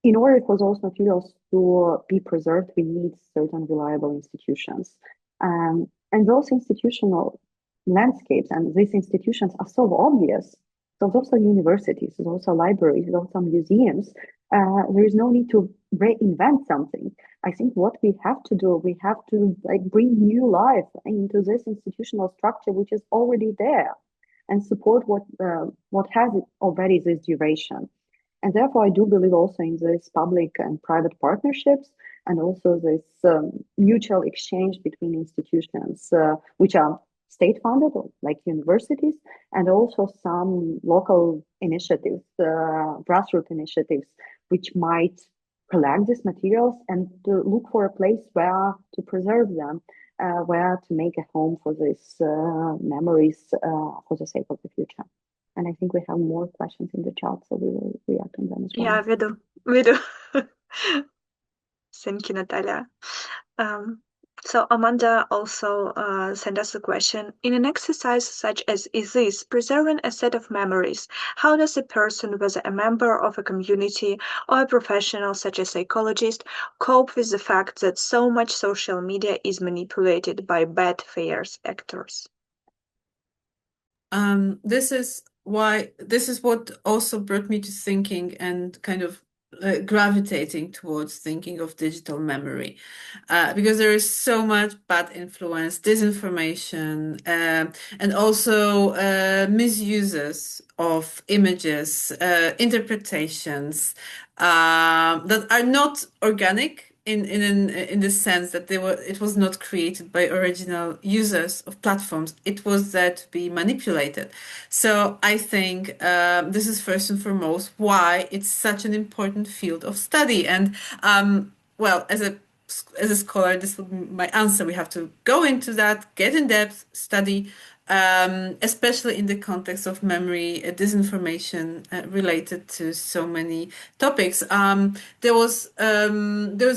[SPEAKER 2] In order for those materials to be preserved, we need certain reliable institutions. And those institutional landscapes and these institutions are so obvious So those are universities, those are libraries, those are museums. There is no need to reinvent something. I think what we have to do, we have to bring new life into this institutional structure which is already there, and support what has already this duration. And therefore, I do believe also in this public and private partnerships, and also this mutual exchange between institutions, which are state-funded, like universities, and also some local initiatives, grassroots initiatives, which might collect these materials and to look for a place where to preserve them, where to make a home for these memories for the sake of the future. And I think we have more questions in the chat, so we will react on them as well.
[SPEAKER 1] Yeah, we do. Thank you, Natalia. So Amanda also sent us a question. In an exercise such as is this, preserving a set of memories, how does a person, whether a member of a community or a professional such as a psychologist, cope with the fact that so much social media is manipulated by bad faith actors?
[SPEAKER 3] This is what also brought me to thinking and kind of gravitating towards thinking of digital memory, because there is so much bad influence, disinformation, and also misuses of images, interpretations that are not organic in the sense that it was not created by original users of platforms. It was there to be manipulated. So I think this is first and foremost why it's such an important field of study. And well, as a scholar, this would be my answer. We have to go into that, get in depth, study, especially in the context of memory, disinformation related to so many topics. There was a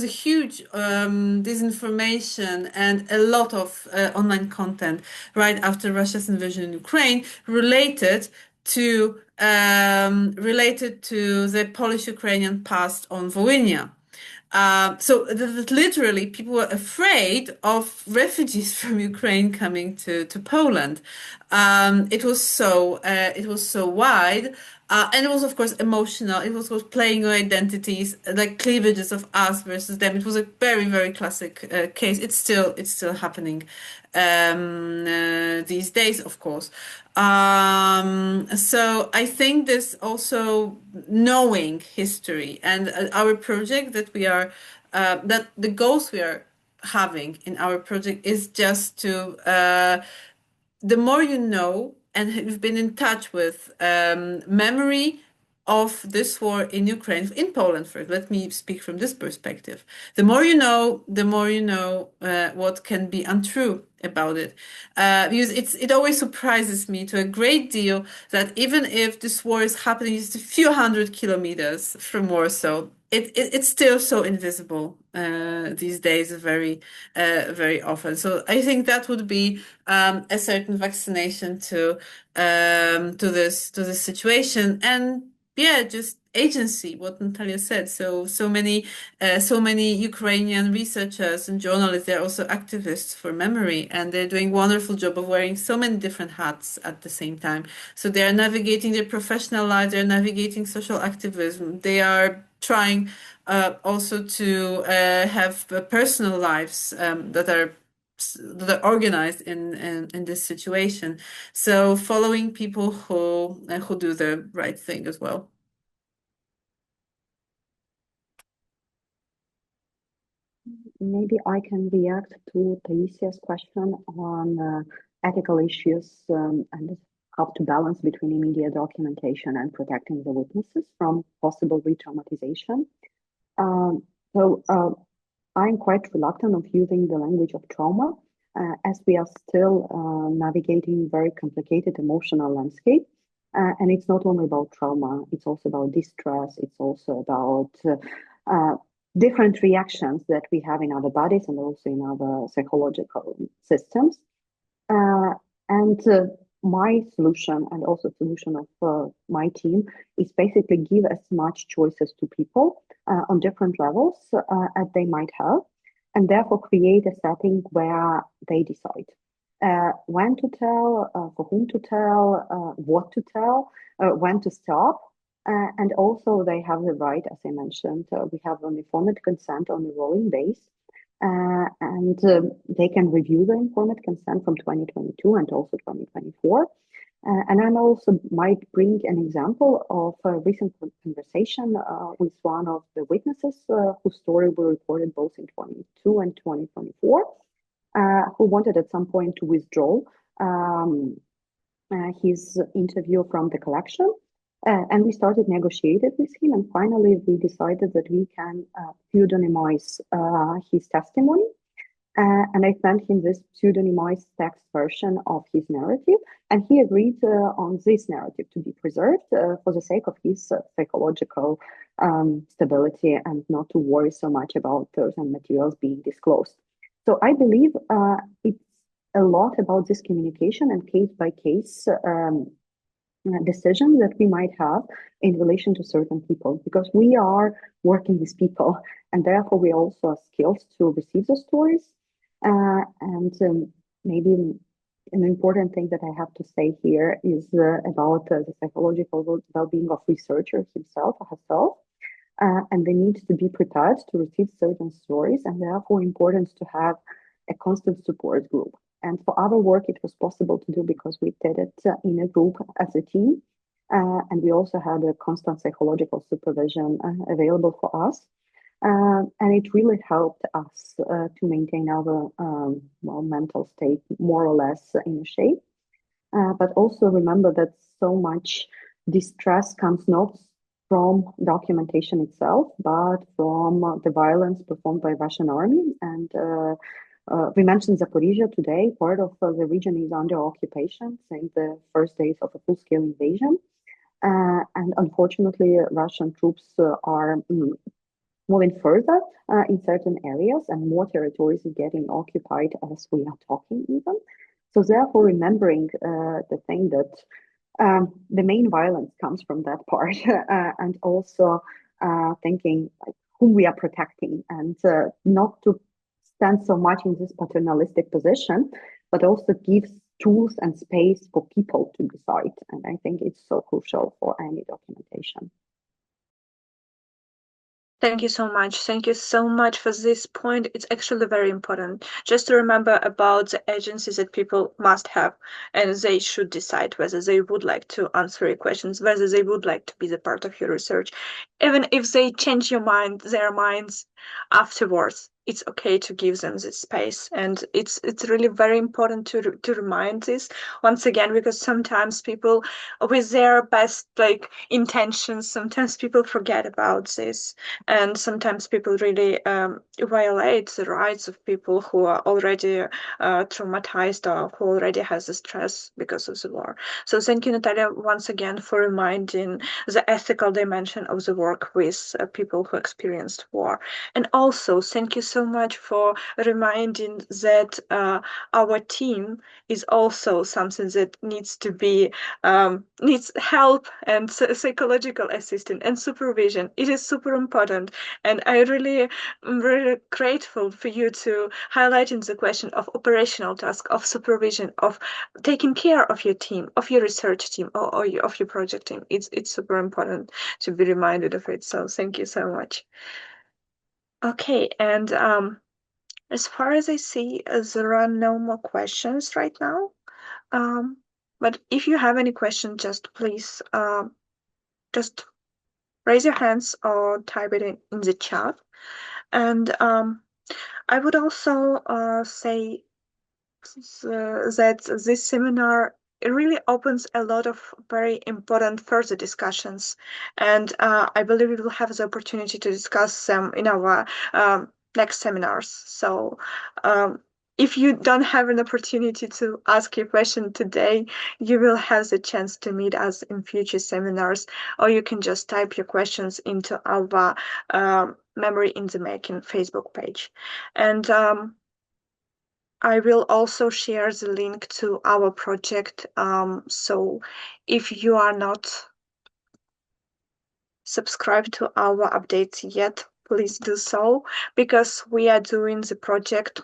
[SPEAKER 3] huge disinformation and a lot of online content right after Russia's invasion in Ukraine related to the Polish-Ukrainian past on Volhynia. So that literally people were afraid of refugees from Ukraine coming to Poland. It was so wide, and it was of course emotional. It was playing on identities, like cleavages of us versus them. It was a very, very classic case. It's still happening these days, of course. So I think this also knowing history and our project that we are, that the goals we are having in our project is just to, the more you know and you've been in touch with memory of this war in Ukraine, in Poland first, let me speak from this perspective. The more you know what can be untrue about it. Because it always surprises me to a great deal that even if this war is happening just a few hundred kilometers from Warsaw, it's still so invisible these days, very often. So I think that would be a certain vaccination to this situation, and yeah, just agency, what Natalia said. So many Ukrainian researchers and journalists, they're also activists for memory, and they're doing a wonderful job of wearing so many different hats at the same time. So they're navigating their professional lives, they're navigating social activism, they are trying also to have personal lives that are organized in this situation. So following people who do the right thing as well.
[SPEAKER 2] Maybe I can react to Taisia's question on ethical issues and how to balance between immediate documentation and protecting the witnesses from possible re-traumatization. So I'm quite reluctant of using the language of trauma as we are still navigating very complicated emotional landscape. And it's not only about trauma, it's also about distress, it's also about different reactions that we have in our bodies and also in our psychological systems. And my solution and also solution of my team is basically give as much choices to people on different levels as they might have, and therefore create a setting where they decide. when to tell, for whom to tell, what to tell, when to stop. And also they have the right, as I mentioned, we have an informed consent on a rolling base. And they can review the informed consent from 2022 and also 2024. And I also might bring an example of a recent conversation with one of the witnesses whose story we recorded both in 2022 and 2024, who wanted at some point to withdraw his interview from the collection. And we started negotiating with him, and finally we decided that we can pseudonymize his testimony. And I sent him this pseudonymized text version of his narrative, and he agreed on this narrative to be preserved for the sake of his psychological stability and not to worry so much about certain materials being disclosed. So I believe it's a lot about this communication and case-by-case decision that we might have in relation to certain people, because we are working with people, and therefore we also have skills to receive the stories. Maybe an important thing that I have to say here is about the psychological well-being of researcher himself or herself, and they need to be prepared to receive certain stories, and therefore important to have a constant support group. And for our work, it was possible to do because we did it in a group as a team, and we also had a constant psychological supervision available for us. And it really helped us to maintain our mental state more or less in shape. But also remember that so much distress comes not from documentation itself, but from the violence performed by Russian army. And we mentioned Zaporizhia today. Part of the region is under occupation since the first days of a full-scale invasion. And unfortunately, Russian troops are moving further in certain areas, and more territories are getting occupied as we are talking even. So therefore, remembering the thing that the main violence comes from that part, and also thinking like whom we are protecting, and not to stand so much in this paternalistic position, but also gives tools and space for people to decide. And I think it's so crucial for any documentation.
[SPEAKER 1] Thank you so much. Thank you so much for this point. It's actually very important just to remember about the agencies that people must have, and they should decide whether they would like to answer your questions, whether they would like to be the part of your research. Even if they change their minds afterwards, it's okay to give them this space. And it's really very important to remind this once again, because sometimes people with their best intentions, sometimes people forget about this. And sometimes people really violate the rights of people who are already traumatized or who already has the stress because of the war. So thank you, Natalia, once again for reminding the ethical dimension of the work with people who experienced war. And also thank you so much for reminding that our team is also something that needs to be needs help and psychological assistance and supervision. It is super important, and I really am very grateful for you to highlighting the question of operational task, of supervision, of taking care of your team, of your research team, or of your project team. It's super important to be reminded of it. So thank you so much. Okay, and as far as I see, there are no more questions right now. But if you have any questions, just please just raise your hands or type it in the chat. And I would also say that this seminar, it really opens a lot of very important further discussions. And I believe we will have the opportunity to discuss them in our next seminars. So if you don't have an opportunity to ask your question today, you will have the chance to meet us in future seminars, or you can just type your questions into our Memory in the Making Facebook page. And I will also share the link to our project. So if you are not subscribed to our updates yet, please do so, because we are doing the project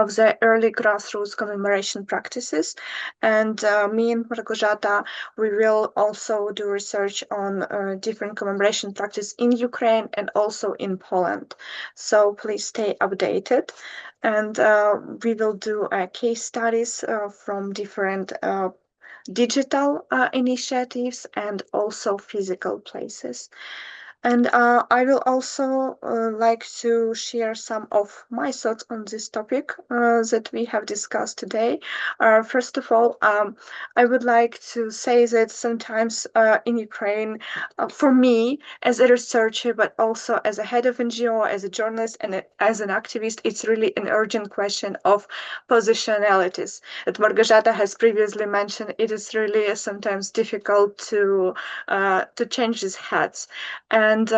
[SPEAKER 1] of the early grassroots commemoration practices. And me and Małgorzata, we will also do research on different commemoration practices in Ukraine and also in Poland. So please stay updated. And we will do case studies from different digital initiatives and also physical places. And I will also like to share some of my thoughts on this topic that we have discussed today. First of all, I would like to say that sometimes in Ukraine, for me as a researcher, but also as a head of NGO, as a journalist, and as an activist, it's really an urgent question of positionalities. That Małgorzata has previously mentioned, it is really sometimes difficult to change these hats. And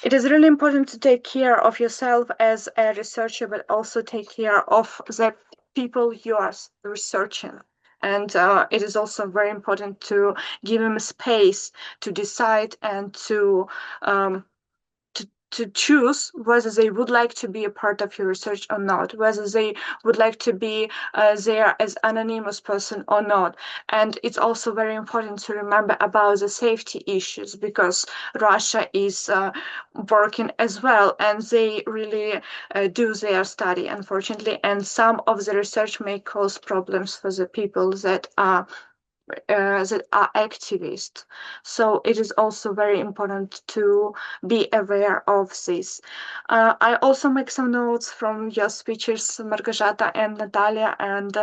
[SPEAKER 1] it is really important to take care of yourself as a researcher, but also take care of the people you are researching. And it is also very important to give them space to decide and to choose whether they would like to be a part of your research or not, whether they would like to be there as anonymous person or not. And it's also very important to remember about the safety issues, because Russia is working as well, and they really do their study, unfortunately. And some of the research may cause problems for the people that are activists. So it is also very important to be aware of this. I also make some notes from your speeches, Małgorzata and Natalia, and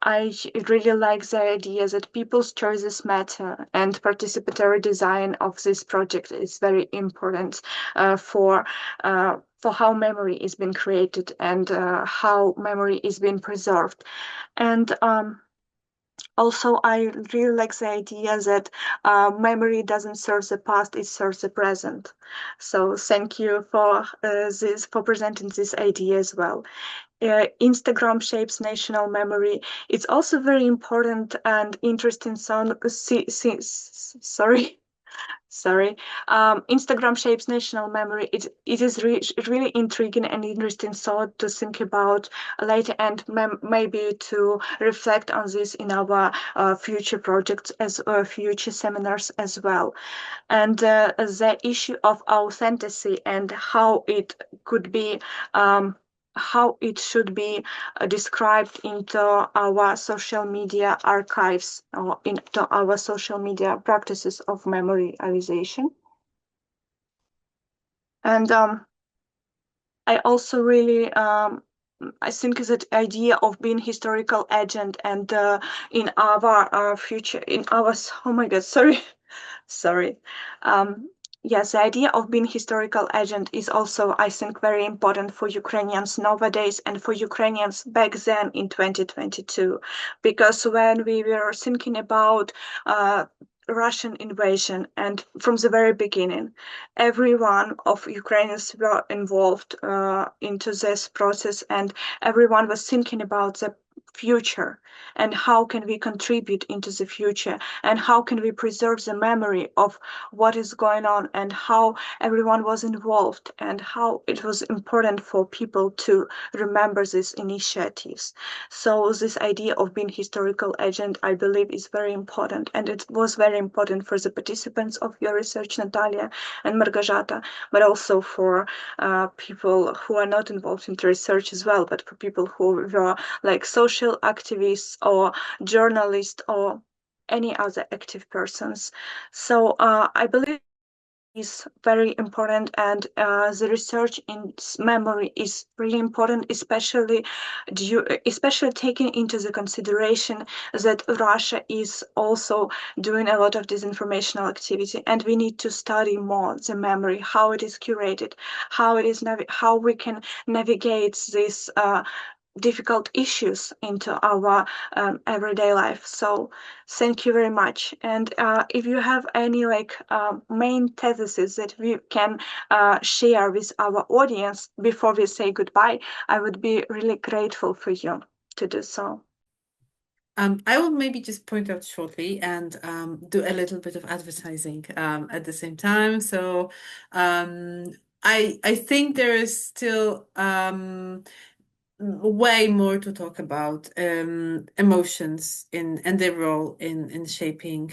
[SPEAKER 1] I really like the idea that people's choices matter, and participatory design of this project is very important for how memory is being created and how memory is being preserved. And also, I really like the idea that memory doesn't serve the past; it serves the present. So, thank you for for presenting this idea as well. Instagram shapes national memory. It's also very important and interesting. Sorry. Instagram shapes national memory. It is really intriguing and interesting thought to think about later, and maybe to reflect on this in our future projects as future seminars as well. And the issue of authenticity and how it could be how it should be described into our social media archives or into our social media practices of memorialization. And I also really I think that idea of being historical agent and in our future, in our, oh my God, sorry. Yes, the idea of being historical agent is also, I think, very important for Ukrainians nowadays and for Ukrainians back then in 2022, because when we were thinking about Russian invasion, and from the very beginning, every one of Ukrainians were involved into this process, and everyone was thinking about the future and how can we contribute into the future and how can we preserve the memory of what is going on and how everyone was involved and how it was important for people to remember these initiatives. So this idea of being historical agent, I believe, is very important, and it was very important for the participants of your research, Natalia and Małgorzata, but also for people who are not involved in the research as well, but for people who were like social activists or journalists or any other active persons. So I believe is very important, and the research in memory is really important, especially taking into the consideration that Russia is also doing a lot of disinformational activity, and we need to study more the memory, how it is curated, how it is how we can navigate this difficult issues into our everyday life. So thank you very much. And if you have any main theses that we can share with our audience before we say goodbye, I would be really grateful for you to do so.
[SPEAKER 3] I will maybe just point out shortly and do a little bit of advertising at the same time. So I think there is still way more to talk about emotions and their role in shaping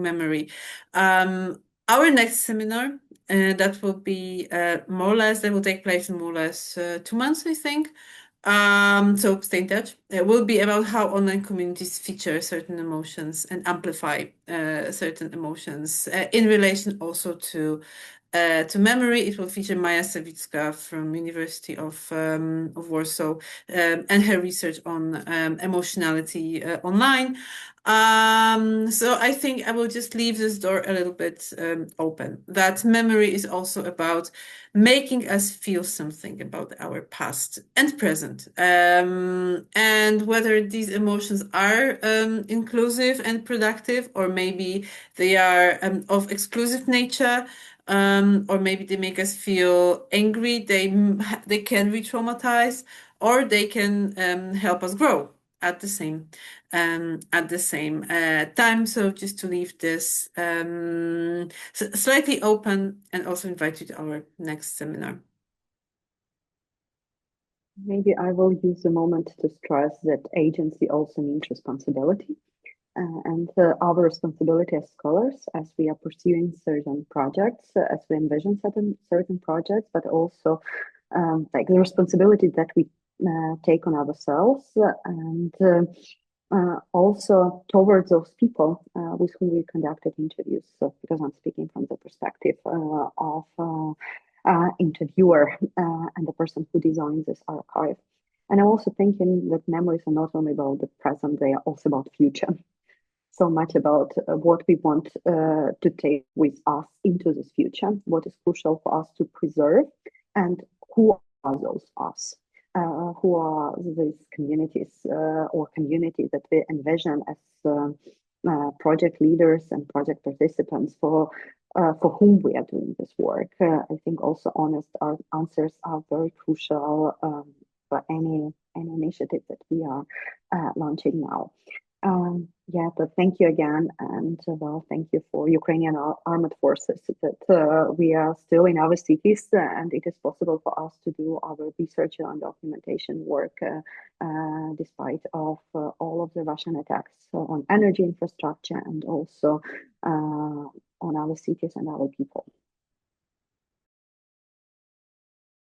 [SPEAKER 3] memory. Our next seminar that will be more or less, that will take place in more or less 2 months, I think. So stay in touch. It will be about how online communities feature certain emotions and amplify certain emotions in relation also to memory. It will feature Maja Sawicka from University of Warsaw and her research on emotionality online. So I think I will just leave this door a little bit open. That memory is also about making us feel something about our past and present, and whether these emotions are inclusive and productive, or maybe they are of exclusive nature. Or maybe they make us feel angry. They can re-traumatize, or they can help us grow at the same time. So just to leave this slightly open, and also invite you to our next seminar.
[SPEAKER 2] Maybe I will use the moment to stress that agency also means responsibility. And our responsibility as scholars, as we are pursuing certain projects, as we envision certain projects, but also like the responsibility that we take on ourselves, and also towards those people with whom we conducted interviews. So, because I'm speaking from the perspective of interviewer and the person who designs this archive. And I'm also thinking that memories are not only about the present, they are also about future. So much about what we want to take with us into this future, what is crucial for us to preserve, and who are those us, who are these communities or communities that we envision as project leaders and project participants for whom we are doing this work. I think also honest answers are very crucial for any initiative that we are launching now. Yeah, but thank you again, and well, thank you for Ukrainian armed forces that we are still in our cities, and it is possible for us to do our research and documentation work despite of all of the Russian attacks on energy infrastructure and also on our cities and our people.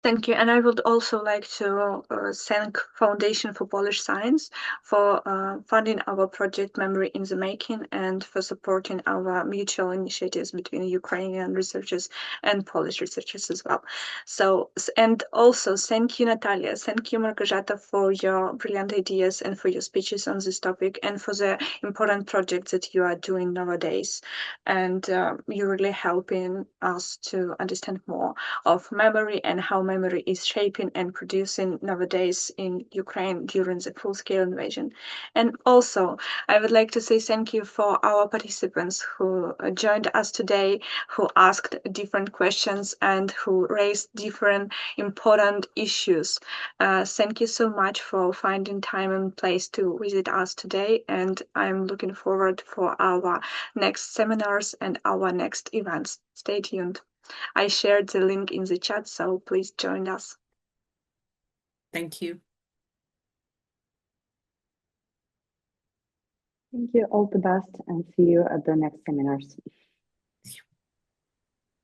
[SPEAKER 1] Thank you. And I would also like to thank Foundation for Polish Science for funding our project Memory in the Making and for supporting our mutual initiatives between Ukrainian researchers and Polish researchers as well. So, and also thank you, Natalia. Thank you, Małgorzata, for your brilliant ideas and for your speeches on this topic and for the important projects that you are doing nowadays. And you're really helping us to understand more of memory and how memory is shaping and producing nowadays in Ukraine during the full-scale invasion. And also, I would like to say thank you for our participants who joined us today, who asked different questions and who raised different important issues. Thank you so much for finding time and place to visit us today, and I'm looking forward for our next seminars and our next events. Stay tuned. I shared the link in the chat, so please join us.
[SPEAKER 3] Thank you.
[SPEAKER 2] Thank you. All the best, and see you at the next seminars.